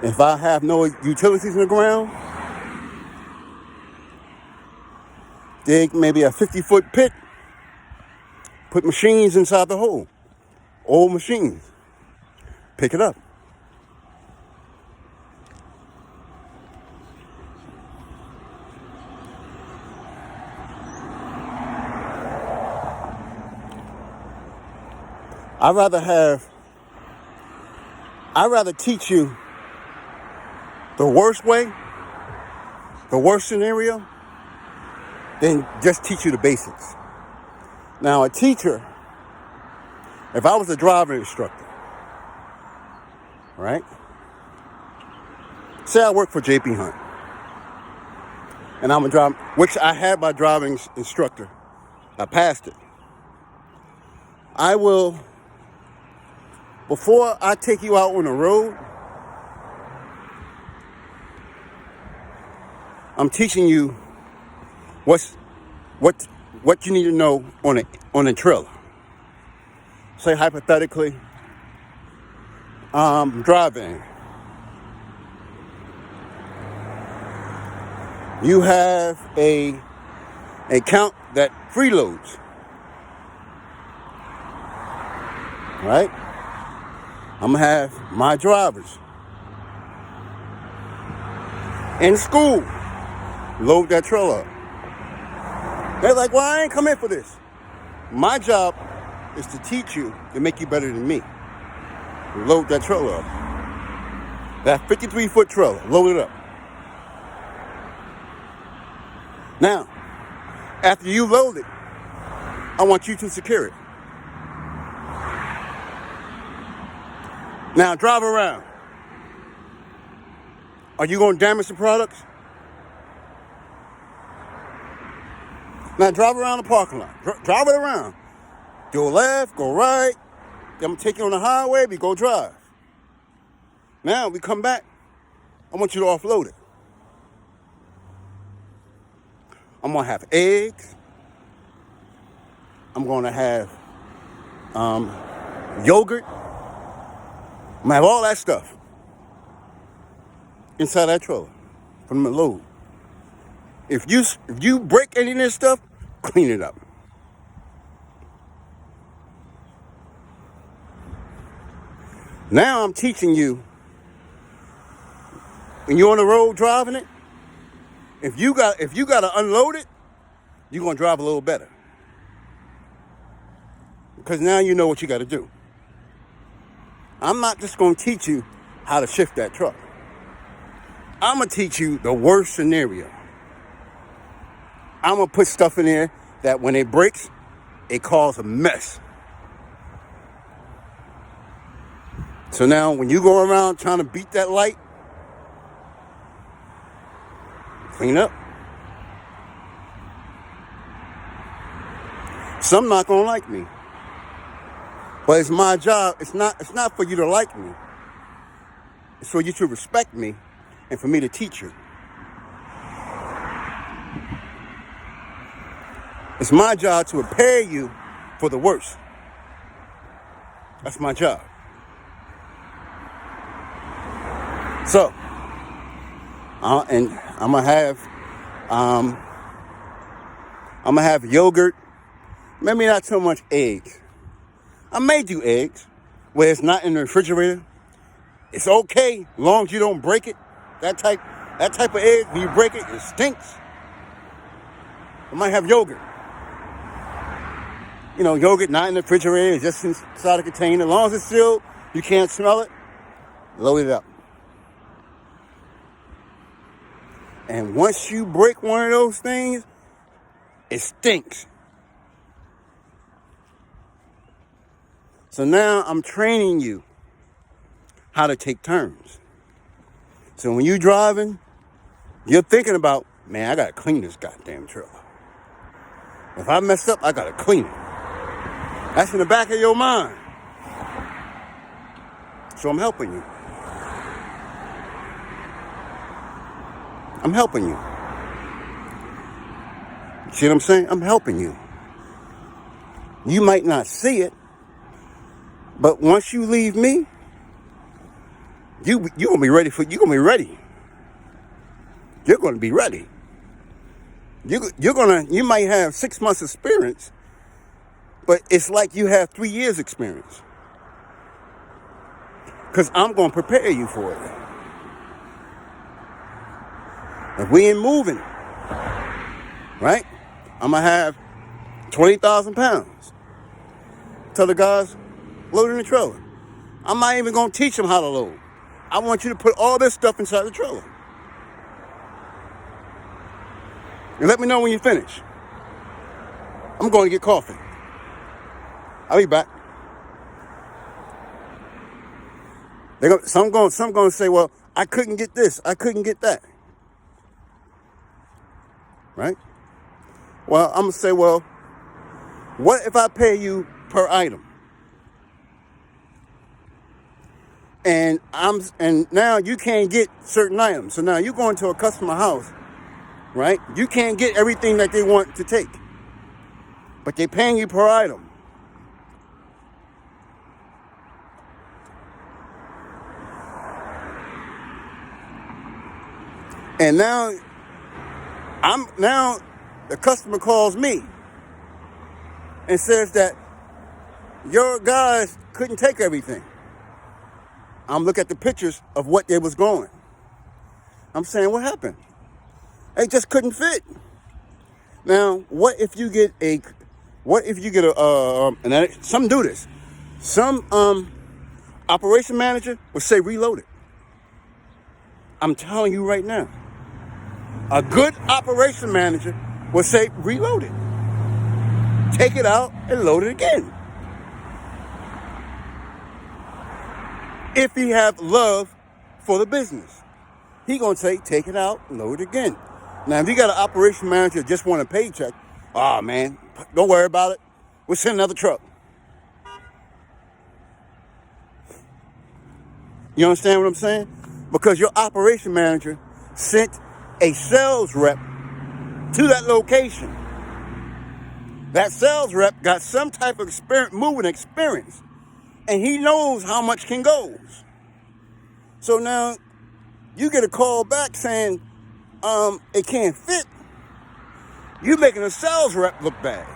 S1: If I have no utilities in the ground, dig maybe a 50-foot pit, put machines inside the hole, old machines, pick it up. I'd rather teach you the worst way, the worst scenario, than just teach you the basics. Now, a teacher, if I was a driving instructor, right? Say I work for JP Hunt, and I'm a driver, which I had my driving instructor. I passed it. I will, before I take you out on the road, I'm teaching you what you need to know on a trailer. Say hypothetically, driving. You have a count that freeloads, right? I'm gonna have my drivers in school load that trailer up. They're like, well, I ain't come in for this. My job is to teach you to make you better than me. Load that trailer up. That 53-foot trailer, load it up. Now, after you load it, I want you to secure it. Now, drive around. Are you going to damage the products? Now, drive around the parking lot. Drive it around. Go left, go right. I'm going to take you on the highway, we go drive. Now, we come back. I want you to offload it. I'm going to have eggs. I'm going to have yogurt. I'm going to have all that stuff inside that trailer from the load. If you break any of this stuff, clean it up. Now I'm teaching you, when you're on the road driving it, if you got to unload it, you're going to drive a little better. Because now you know what you got to do. I'm not just going to teach you how to shift that truck. I'm going to teach you the worst scenario. I'm going to put stuff in there that when it breaks, it causes a mess. So now when you go around trying to beat that light, clean up. Some not going to like me. But it's my job. It's not for you to like me. It's for you to respect me and for me to teach you. It's my job to prepare you for the worst. That's my job. So, and I'm gonna have yogurt. Maybe not so much eggs. I may do eggs where it's not in the refrigerator. It's okay, as long as you don't break it. That type of egg, when you break it, it stinks. I might have yogurt. You know, yogurt not in the refrigerator, it's just inside a container. As long as it's sealed, you can't smell it, load it up. And once you break one of those things, it stinks. So now I'm training you how to take turns. So when you're driving, you're thinking about man, I gotta clean this goddamn trailer. If I messed up, I gotta clean it. That's in the back of your mind. So I'm helping you. I'm helping you. See what I'm saying? I'm helping you. You might not see it, but once you leave me, you're gonna be ready. You're gonna be ready. You're gonna be ready. You might have 6 months experience, but it's like you have 3 years experience. Because I'm gonna prepare you for it. If we ain't moving, right? I'm gonna have 20,000 pounds. Tell the guys, load in the trailer. I'm not even gonna teach them how to load. I want you to put all this stuff inside the trailer. And let me know when you finish. I'm going to get coffee. I'll be back. Some going to say, well, I couldn't get this. I couldn't get that. Right? Well, I'm going to say, well, what if I pay you per item? And now you can't get certain items. So now you're going to a customer house, right? You can't get everything that they want to take. But they're paying you per item. And now the customer calls me and says that your guys couldn't take everything. I'm looking at the pictures of what they was going. I'm saying, what happened? They just couldn't fit. Now, what if you get some do this. Some operation manager will say reload it. I'm telling you right now. A good operation manager will say reload it. Take it out and load it again. If he have love for the business, he gonna say take it out and load it again. Now, if you got an operation manager that just want a paycheck, oh man, don't worry about it. We'll send another truck. You understand what I'm saying? Because your operation manager sent a sales rep to that location. That sales rep got some type of moving experience, and he knows how much can go. So now you get a call back saying it can't fit. You're making a sales rep look bad.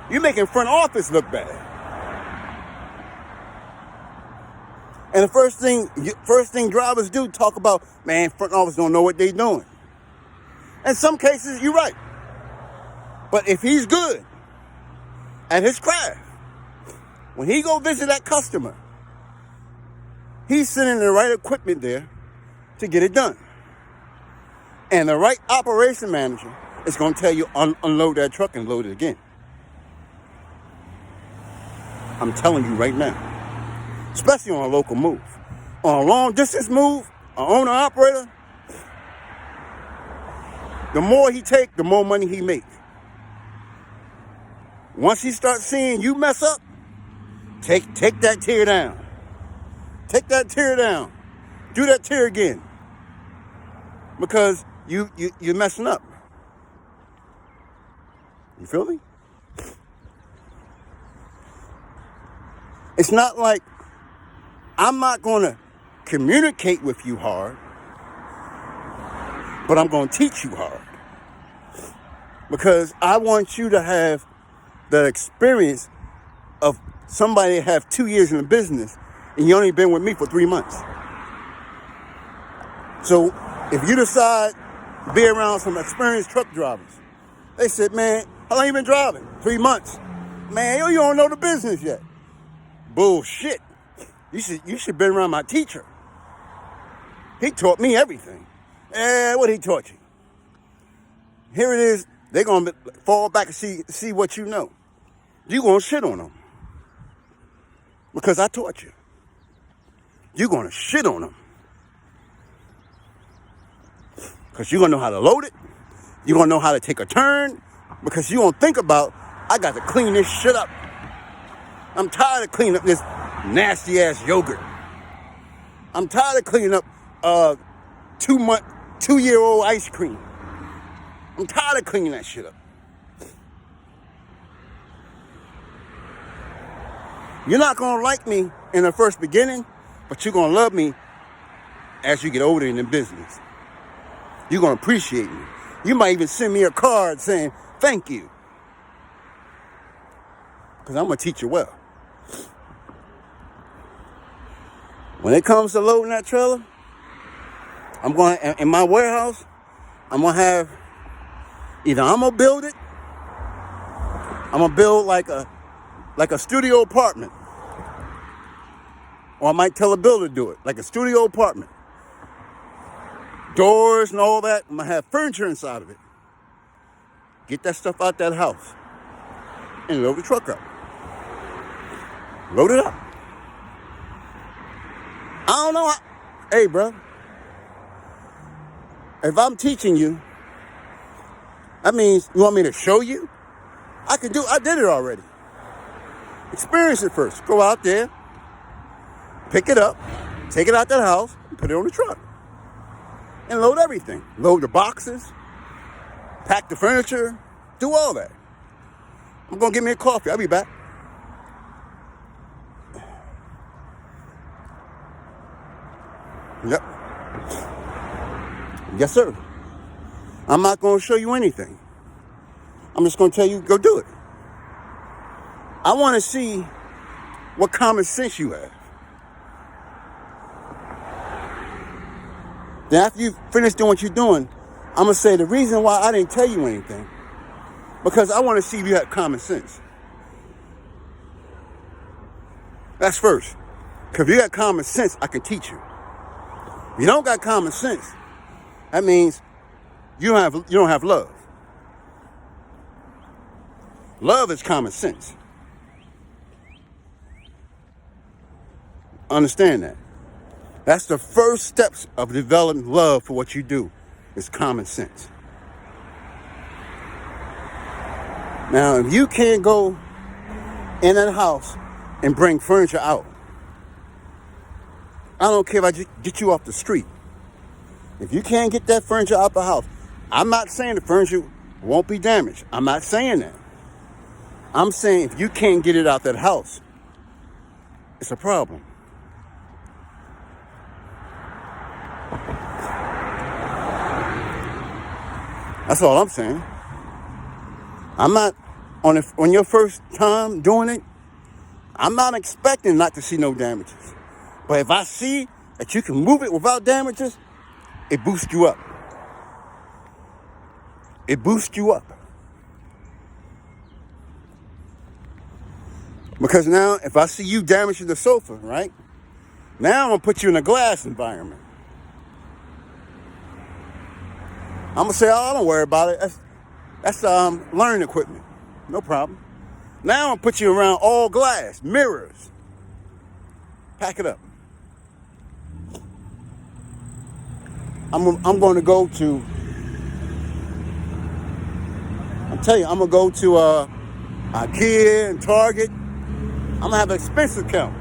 S1: You're making front office look bad. And the first thing drivers do talk about, man, front office don't know what they're doing. In some cases, you're right. But if he's good at his craft, when he go visit that customer, he's sending the right equipment there to get it done. And the right operation manager is going to tell you unload that truck and load it again. I'm telling you right now. Especially on a local move. On a long distance move, an owner-operator, the more he take, the more money he make. Once he starts seeing you mess up, take that tear down. Take that tear down. Do that tear again. Because you're messing up. You feel me? It's not like I'm not going to communicate with you hard, but I'm going to teach you hard. Because I want you to have the experience of somebody that have 2 years in the business and you only been with me for 3 months. So if you decide to be around some experienced truck drivers, they said, man, how long you been driving? 3 months. Man, you don't know the business yet. Bullshit. You should been around my teacher. He taught me everything. What he taught you? Here it is. They're going to fall back and see what you know. You're going to shit on them. Because I taught you. You're going to shit on them. Because you're going to know how to load it. You're going to know how to take a turn because you're going to think about, I got to clean this shit up. I'm tired of cleaning up this nasty-ass yogurt. I'm tired of cleaning up 2-year-old ice cream. I'm tired of cleaning that shit up. You're not going to like me in the first beginning, but you're going to love me as you get older in the business. You're going to appreciate me. You might even send me a card saying, thank you. Because I'm going to teach you well. When it comes to loading that trailer, I'm going to, in my warehouse, I'm going to have, either I'm going to build it, I'm going to build like a studio apartment. Or I might tell a builder to do it, like a studio apartment. Doors and all that. I'm going to have furniture inside of it. Get that stuff out that house. And load the truck up. Load it up. I don't know. Hey, bro. If I'm teaching you, that means you want me to show you? I did it already. Experience it first. Go out there. Pick it up, take it out that house, and put it on the truck. And load everything. Load the boxes, pack the furniture, do all that. I'm going to get me a coffee. I'll be back. Yep. Yes, sir. I'm not going to show you anything. I'm just going to tell you, go do it. I want to see what common sense you have. Then after you finish doing what you're doing, I'm going to say the reason why I didn't tell you anything, because I want to see if you have common sense. That's first. Because if you got common sense, I can teach you. If you don't got common sense, that means you don't have love. Love is common sense. Understand that. That's the first steps of developing love for what you do, is common sense. Now, if you can't go in that house and bring furniture out, I don't care if I just get you off the street. If you can't get that furniture out the house, I'm not saying the furniture won't be damaged. I'm not saying that. I'm saying if you can't get it out that house, it's a problem. That's all I'm saying. I'm not, on your first time doing it, I'm not expecting not to see no damages. But if I see that you can move it without damages, it boosts you up. It boosts you up. Because now, if I see you damaging the sofa, right? Now I'm going to put you in a glass environment. I'm going to say, oh, don't worry about it. That's learning equipment. No problem. Now I'm going to put you around all glass, mirrors. Pack it up. I'm going to go to, I'm telling you, I'm going to go to IKEA and Target. I'm going to have an expense account.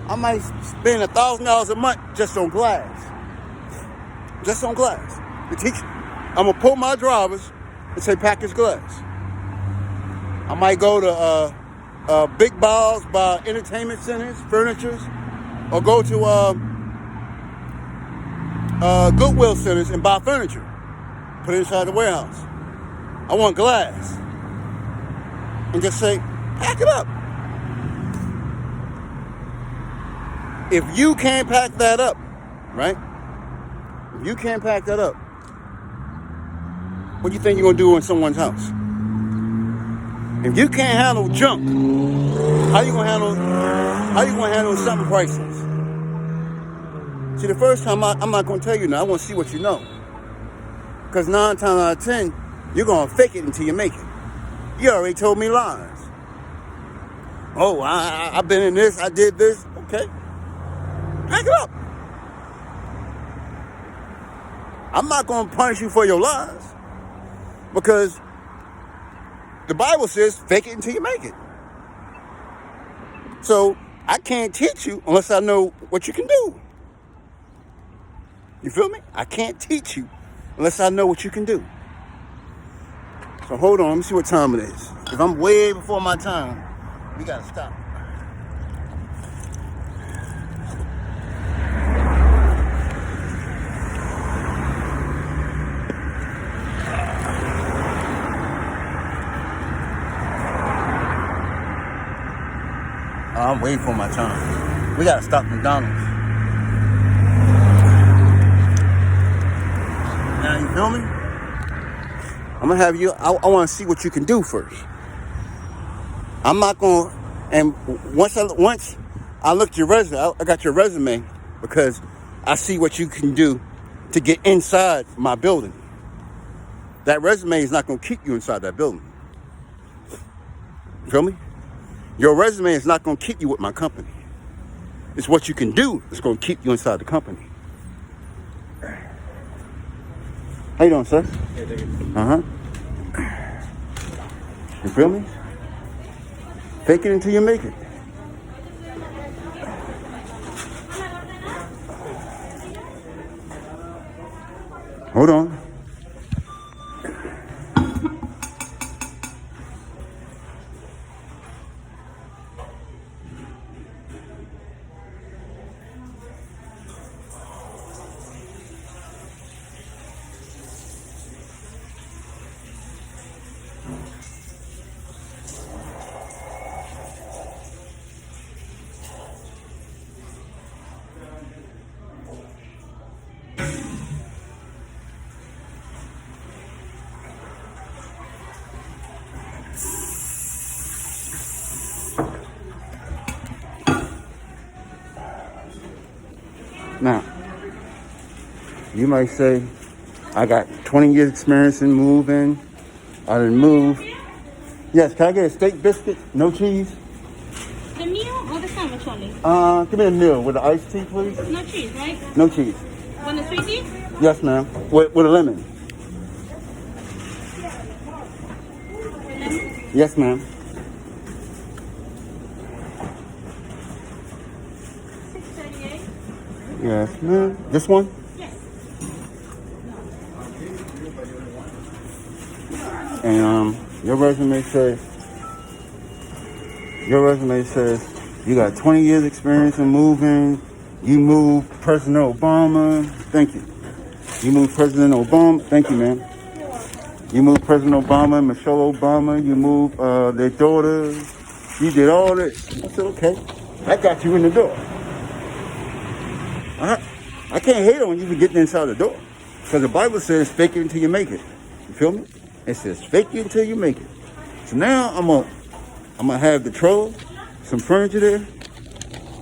S1: I might spend $1,000 a month just on glass. Just on glass. To teach, I'm going to pull my drivers and say package glass. I might go to Big Balls, buy entertainment centers, furnitures, or go to Goodwill centers and buy furniture. Put it inside the warehouse. I want glass. And just say, pack it up. If you can't pack that up, right? If you can't pack that up, what do you think you're going to do in someone's house? If you can't handle junk, how you going to handle something priceless? See, the first time I'm not going to tell you now. I want to see what you know. Because 9 times out of 10, you're going to fake it until you make it. You already told me lies. Oh, I've been in this, I did this. Okay. Pack it up. I'm not going to punish you for your lies. Because the Bible says, fake it until you make it. So I can't teach you unless I know what you can do. You feel me? I can't teach you unless I know what you can do. So hold on, let me see what time it is. If I'm way before my time, we gotta stop. I'm waiting for my time. We gotta stop McDonald's. Now you feel me? I'm gonna have you. I want to see what you can do first. I'm not gonna. And once I looked at your resume, I got your resume because I see what you can do to get inside my building. That resume is not gonna keep you inside that building. You feel me? Your resume is not gonna keep you with my company. It's what you can do that's gonna keep you inside the company. How you doing, sir?
S2: Yeah, thank you.
S1: You feel me? Fake it until you make it. Hold on. Now, you might say, I got 20 years experience in moving. I didn't move. Yes, can I get a steak biscuit? No cheese?
S2: The meal or the sandwich only?
S1: Give me a meal with an iced tea, please.
S2: No cheese, right?
S1: No cheese.
S2: Want a sweet tea?
S1: Yes, ma'am. With a lemon.
S2: Lemon?
S1: Yes, ma'am.
S2: 638.
S1: Yes, ma'am. This one?
S2: Yes.
S1: And your resume says you got 20 years experience in moving. You moved President Obama. Thank you. You moved President Obama. Thank you, ma'am. You moved President Obama, Michelle Obama. You moved their daughter. You did all this. I said, okay. I got you in the door. I can't hate on you for getting inside the door. Because the Bible says fake it until you make it. You feel me? It says fake it until you make it. So now I'm gonna have the troll, some furniture there,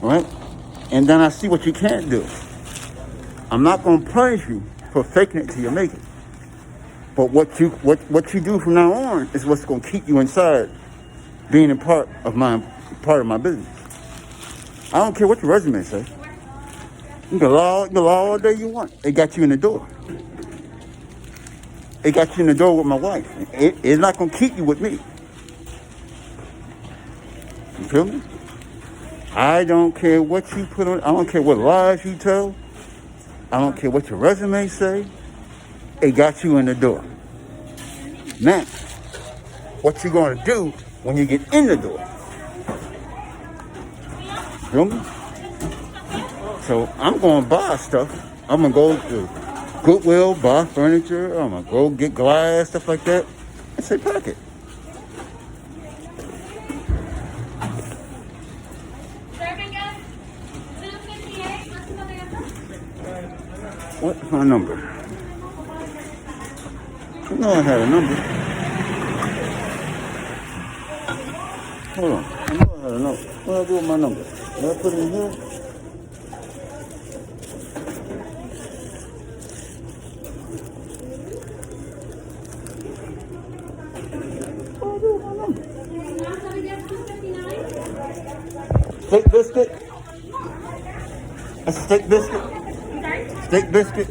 S1: all right? And then I see what you can't do. I'm not gonna punish you for faking it till you make it. But what you do from now on is what's gonna keep you inside being a part of my business. I don't care what your resume says. You can lie all day you want. It got you in the door. It got you in the door with my wife. It's not gonna keep you with me. You feel me? I don't care what you put on. I don't care what lies you tell. I don't care what your resume say. It got you in the door. Now, what you gonna do when you get in the door? Feel me? So I'm gonna buy stuff. I'm gonna go to Goodwill, buy furniture. I'm gonna go get glass, stuff like that, and say pack it. What's my number? I know I had a number. Hold on. I know I had a number. What do I do with my number? Did I put it in here? What do I do with my number? Steak biscuit? A steak biscuit? Steak biscuit?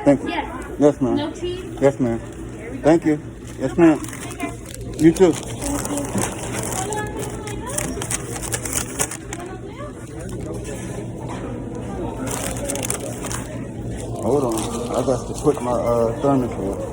S1: Thank you.
S2: Yes.
S1: Yes, ma'am.
S2: No tea?
S1: Yes, ma'am.
S2: Here we go.
S1: Thank you. Yes, ma'am.
S2: Take care.
S1: You too. Hold on. I got to put my thermos in.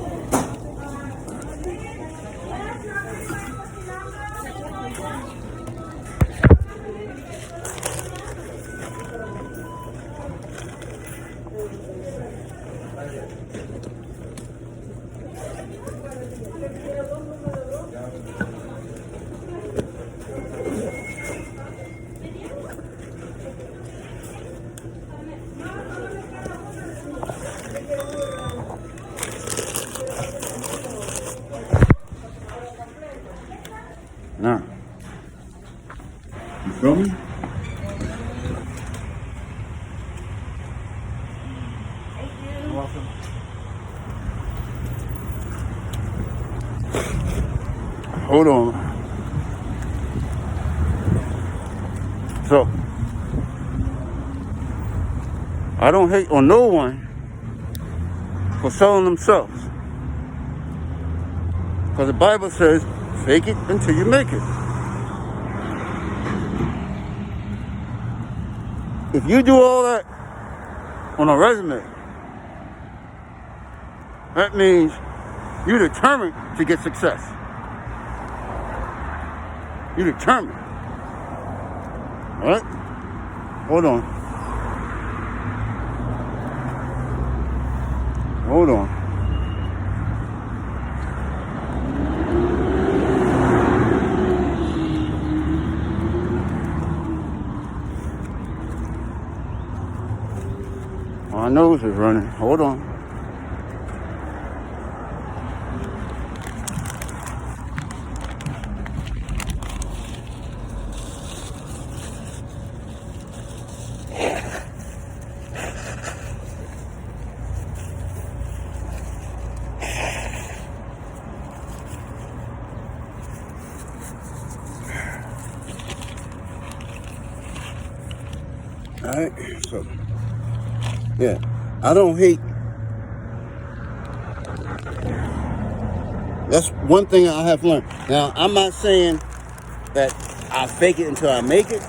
S1: Now, you feel me? You're welcome. Hold on. So, I don't hate on no one for selling themselves. Because the Bible says, fake it until you make it. If you do all that on a resume, that means you're determined to get success. You're determined. All right? Hold on. Hold on. My nose is running. Hold on. All right, so yeah, I don't hate. That's one thing I have learned. Now, I'm not saying that I fake it until I make it.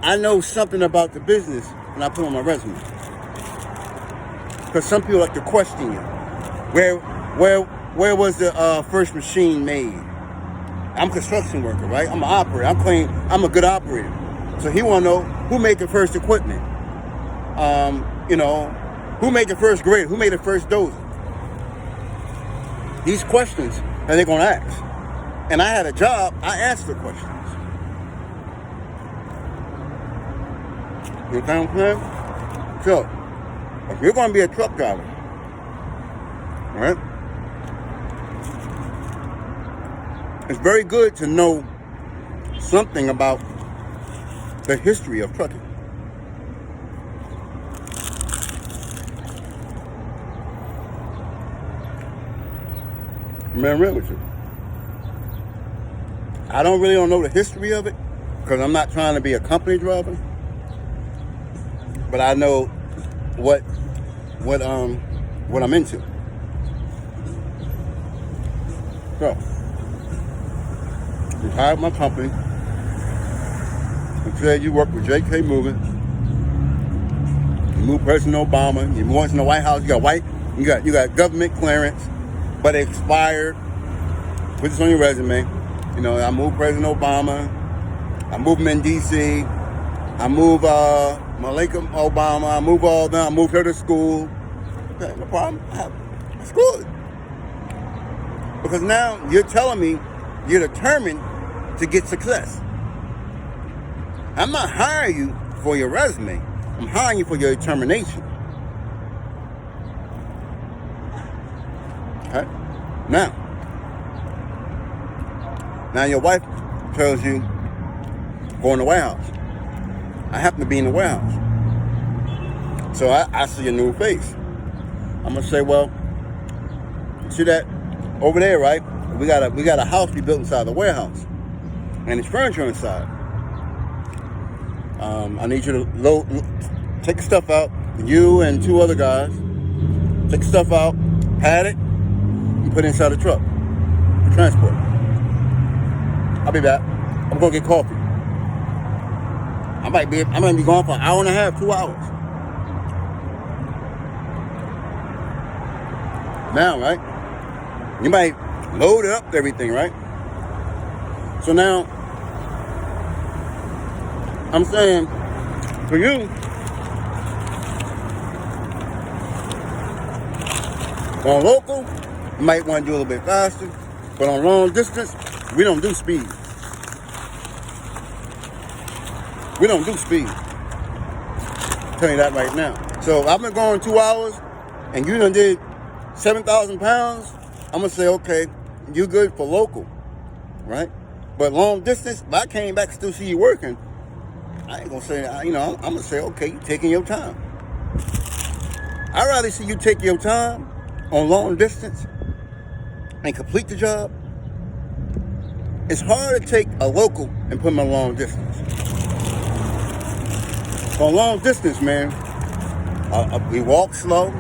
S1: I know something about the business when I put on my resume. Because some people like to question you. Where was the first machine made? I'm a construction worker, right? I'm an operator. I'm a good operator. So he want to know who made the first equipment. Who made the first grader? Who made the first dozer? These questions that they're going to ask. And I had a job, I asked the questions. You know what I'm saying? So, if you're going to be a truck driver, right? It's very good to know something about the history of trucking. Man, real with you. I don't know the history of it because I'm not trying to be a company driver, but I know what I'm into. So, you hired my company. You said you work with J.K. Moving. You moved President Obama. You once in the White House. You got government clearance, but it expired. Put this on your resume. You know, I moved President Obama. I moved him in D.C. I moved Malika Obama. I moved all them. I moved her to school. Okay, no problem. That's good. Because now you're telling me you're determined to get success. I'm not hiring you for your resume. I'm hiring you for your determination. Okay? Now your wife tells you, go in the warehouse. I happen to be in the warehouse. So I see a new face. I'm going to say, well, see that over there, right? We got a house we built inside the warehouse. And there's furniture inside. I need you to take the stuff out. You and two other guys. Take the stuff out, pad it, and put it inside the truck for transport. I'll be back. I'm gonna get coffee. I might be gone for an hour and a half, 2 hours. Now, right? You might load it up to everything, right? So now, I'm saying, for you, on local, you might want to do a little bit faster, but on long distance, we don't do speed. We don't do speed. I'll tell you that right now. So if I've been going 2 hours, and you done did 7,000 pounds, I'm going to say, okay, you good for local, right? But long distance, if I came back and still see you working, I ain't going to say, I'm going to say, okay, you taking your time. I'd rather see you take your time on long distance and complete the job. It's hard to take a local and put them on long distance. On long distance, man, we walk slow.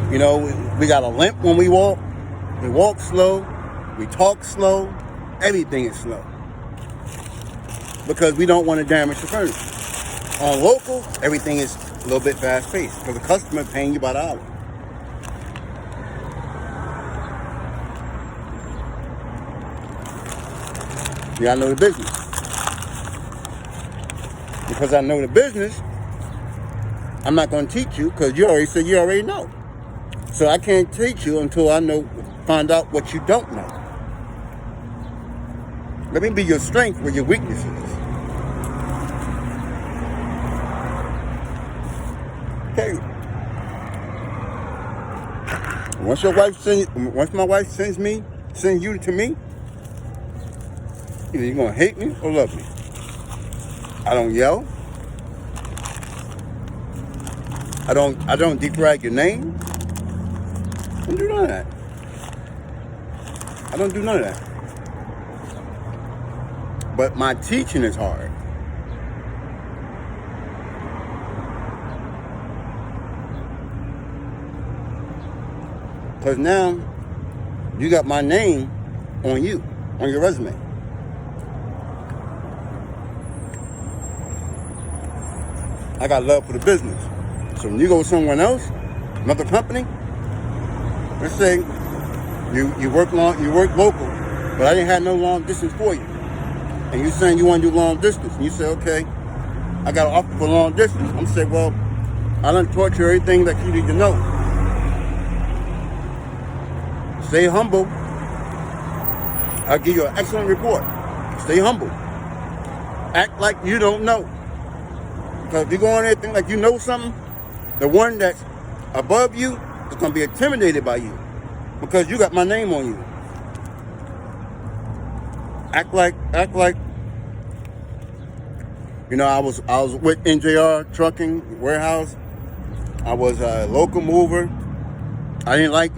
S1: You know, we got a limp when we walk. We walk slow. We talk slow. Everything is slow. Because we don't want to damage the furniture. On local, everything is a little bit fast-paced. Because the customer is paying you by the hour. Yeah, I know the business. Because I know the business, I'm not going to teach you because you already said you already know. So I can't teach you until I find out what you don't know. Let me be your strength where your weakness is. Okay. Once my wife sends you to me, either you're going to hate me or love me. I don't yell. I don't defrag your name. I don't do none of that. I don't do none of that. But my teaching is hard. Because now you got my name on your resume. I got love for the business. So when you go with someone else, another company, let's say you work local, but I didn't have no long distance for you. And you saying you want to do long distance. And you say, okay, I got an offer for long distance. I'm saying, well, I done taught you everything that you need to know. Stay humble. I'll give you an excellent report. Stay humble. Act like you don't know. Because if you go on there and think like you know something, the one that's above you is going to be intimidated by you. Because you got my name on you. Act like, you know, I was with NJR Trucking Warehouse. I was a local mover. I didn't like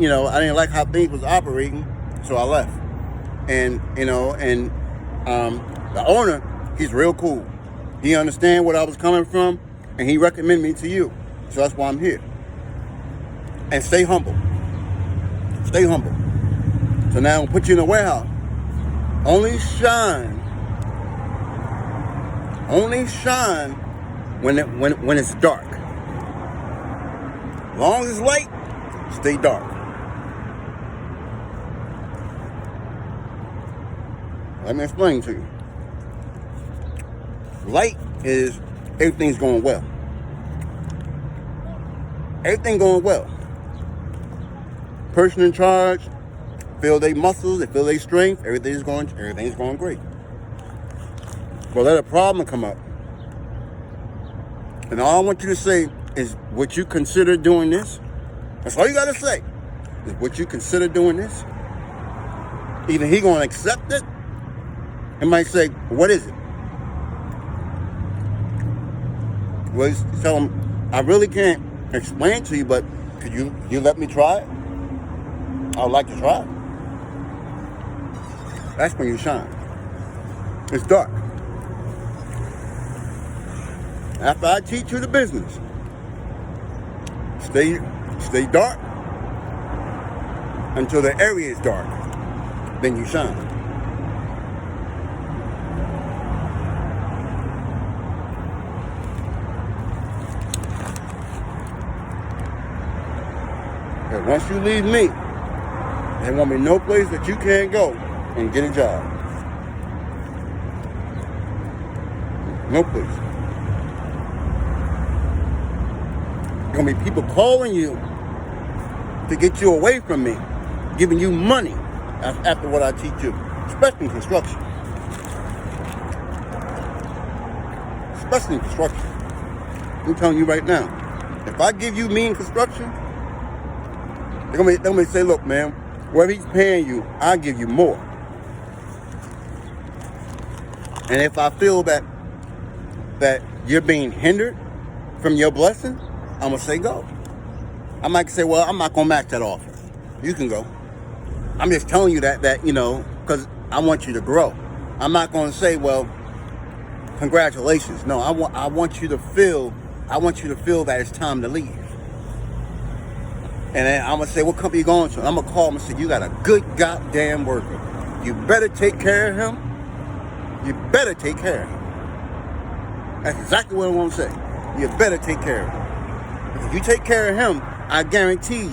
S1: how things was operating, so I left. And, the owner, he's real cool. He understands where I was coming from, and he recommended me to you. So that's why I'm here. And stay humble. Stay humble. So now I'm going to put you in a warehouse. Only shine when it's dark. Long as it's light, stay dark. Let me explain to you. Light is everything's going well. Everything going well. Person in charge, feel their muscles, they feel their strength, everything's going great. But let a problem come up. And all I want you to say is, would you consider doing this? That's all you got to say. Is, would you consider doing this? Either he going to accept it, and might say, what is it? Well, tell him, I really can't explain to you, but could you let me try it? I would like to try it. That's when you shine. It's dark. After I teach you the business, Stay dark until the area is dark. Then you shine. And once you leave me, there won't be no place that you can't go and get a job. No place. There's gonna be people calling you to get you away from me, giving you money after what I teach you, especially in construction. Especially in construction. I'm telling you right now, if I give you me in construction, they're gonna say, look, man, whatever he's paying you, I'll give you more. And if I feel that you're being hindered from your blessing, I'm gonna say go. I might say, well, I'm not gonna match that offer. You can go. I'm just telling you that because I want you to grow. I'm not gonna say, well, congratulations. No, I want you to feel that it's time to leave. And then I'm gonna say, what company you going to? I'm gonna call him and say, you got a good goddamn worker. You better take care of him. You better take care of him. That's exactly what I want to say. You better take care of him. If you take care of him, I guarantee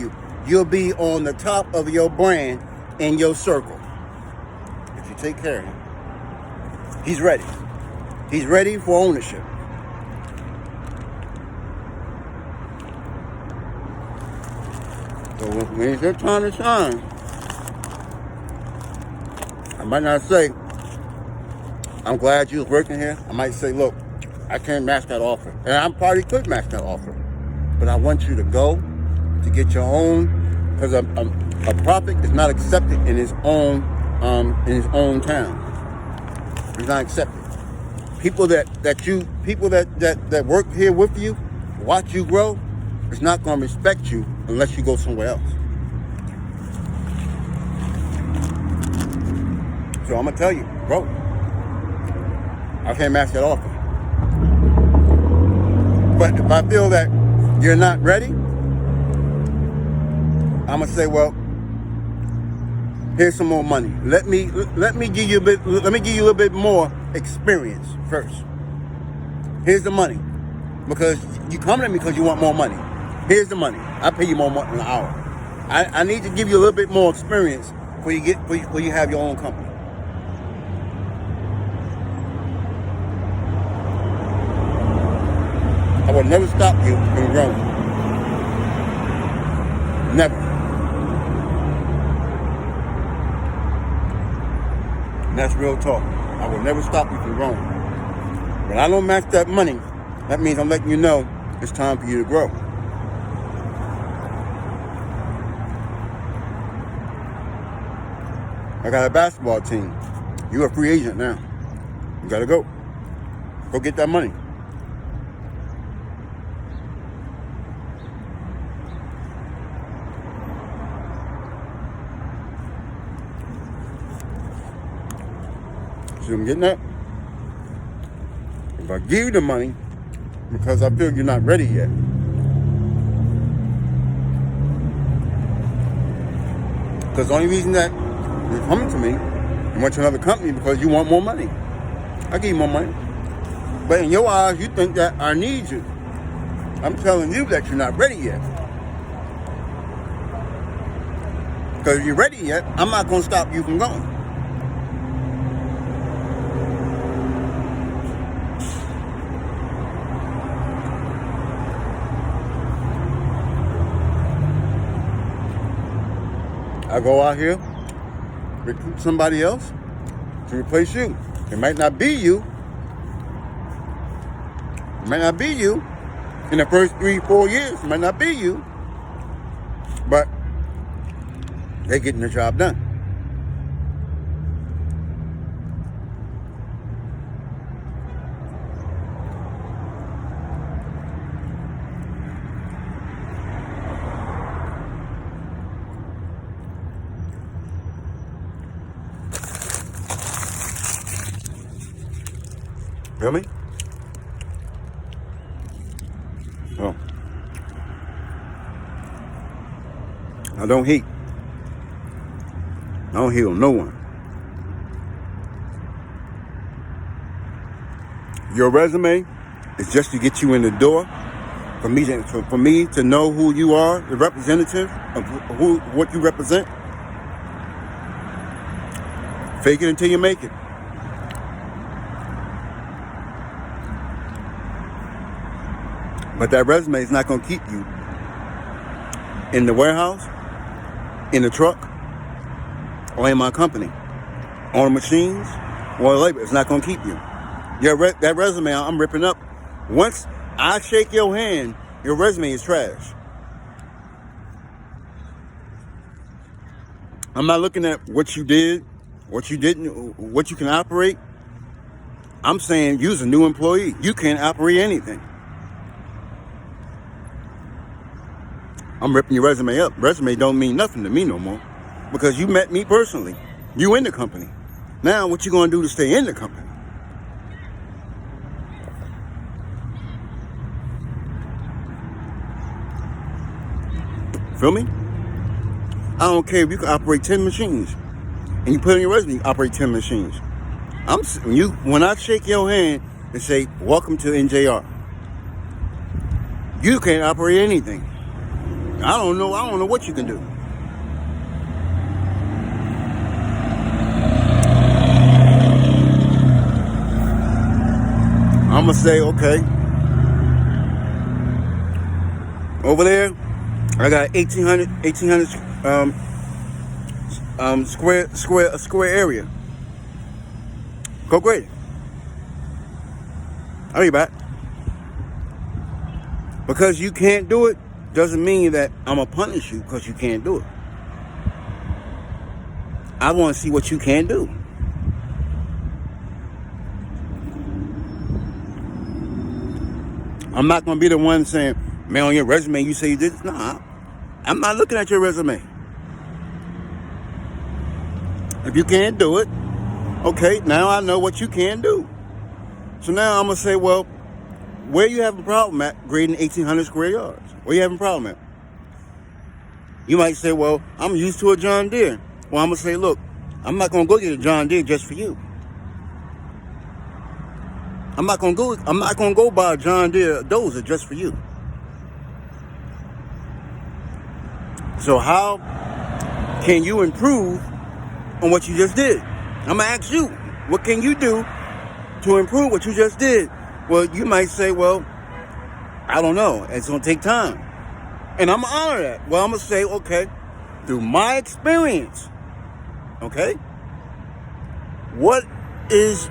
S1: you'll be on the top of your brand in your circle. If you take care of him. He's ready. He's ready for ownership. So when it's your time to shine, I might not say, I'm glad you was working here. I might say, look, I can't match that offer. And I probably could match that offer. But I want you to go to get your own, because a prophet is not accepted in his own town. He's not accepted. People that work here with you, watch you grow, is not going to respect you unless you go somewhere else. So I'm going to tell you, bro, I can't match that offer. But if I feel that you're not ready, I'm going to say, well, here's some more money. Let me give you a little bit more experience first. Here's the money. Because you coming at me because you want more money. Here's the money. I pay you more money an hour. I need to give you a little bit more experience before you have your own company. I will never stop you from growing. Never. And that's real talk. I will never stop you from growing. When I don't match that money, that means I'm letting you know it's time for you to grow. I got a basketball team. You're a free agent now. You gotta go. Go get that money. See what I'm getting at? If I give you the money because I feel you're not ready yet, because the only reason that you're coming to me, you went to another company because you want more money. I give you more money. But in your eyes, you think that I need you. I'm telling you that you're not ready yet. Because if you're ready yet, I'm not going to stop you from going. I go out here, recruit somebody else to replace you. It might not be you. It might not be you. In the first 3-4 years, it might not be you. But they're getting the job done. Feel me? So, I don't hate. I don't hate on no one. Your resume is just to get you in the door. For me to know who you are, the representative of what you represent. Fake it until you make it. But that resume is not going to keep you in the warehouse, in the truck, or in my company, on the machines, or labor. It's not going to keep you. That resume I'm ripping up. Once I shake your hand, your resume is trash. I'm not looking at what you did, what you didn't, what you can operate. I'm saying you're a new employee. You can't operate anything. I'm ripping your resume up. Resume don't mean nothing to me no more. Because you met me personally. You in the company. Now what you gonna do to stay in the company? Feel me? I don't care if you can operate 10 machines. And you put in your resume, you operate 10 machines. When I shake your hand and say, welcome to NJR, you can't operate anything. I don't know what you can do. I'm gonna say, okay. Over there, I got 1800 square area. Go grade it. I'll be back. Because you can't do it doesn't mean that I'm gonna punish you because you can't do it. I want to see what you can do. I'm not gonna be the one saying, man, on your resume you say you did this. Nah, I'm not looking at your resume. If you can't do it, okay, now I know what you can do. So now I'm gonna say, well, where you having a problem at grading 1,800 square yards? Where you having a problem at? You might say, well, I'm used to a John Deere. Well, I'm gonna say, look, I'm not gonna go get a John Deere just for you. I'm not gonna go buy a John Deere dozer just for you. So how can you improve on what you just did? I'm gonna ask you, what can you do to improve what you just did? Well, you might say, well, I don't know. It's gonna take time. And I'm gonna honor that. Well, I'm gonna say, okay, through my experience, okay, what is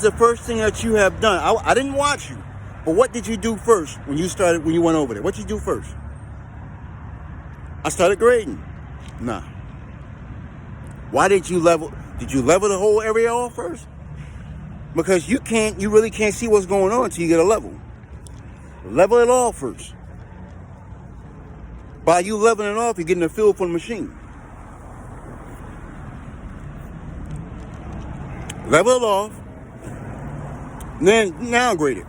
S1: the first thing that you have done? I didn't watch you, but what did you do first when you went over there? What did you do first? I started grading. Nah. Why did you level? Did you level the whole area off first? Because you really can't see what's going on until you get a level. Level it off first. By you leveling it off, you're getting a feel for the machine. Level it off, then now grade it.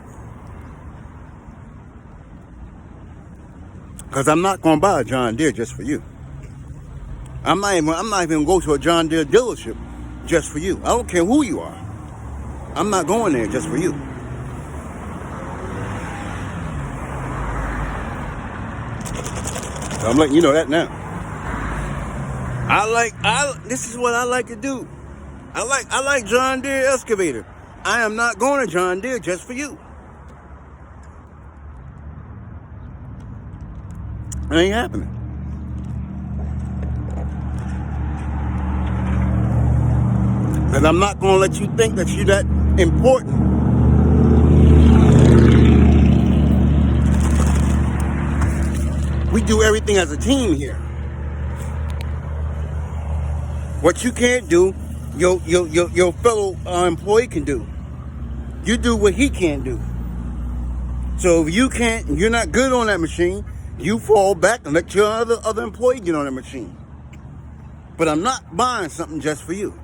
S1: Because I'm not going to buy a John Deere just for you. I'm not even going to go to a John Deere dealership just for you. I don't care who you are. I'm not going there just for you. So I'm letting you know that now. This is what I like to do. I like John Deere excavator. I am not going to John Deere just for you. It ain't happening. And I'm not going to let you think that you're that important. We do everything as a team here. What you can't do, your fellow employee can do. You do what he can't do. So if you're not good on that machine, you fall back and let your other employee get on that machine. But I'm not buying something just for you.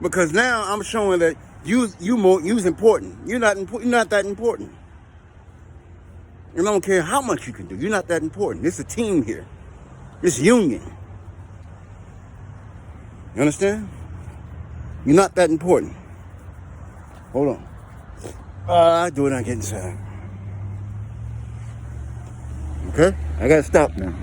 S1: Because now I'm showing that you's important. You're not that important. And I don't care how much you can do. You're not that important. It's a team here. It's union. You understand? You're not that important. Hold on. I do it when I get inside. Okay? I gotta stop now.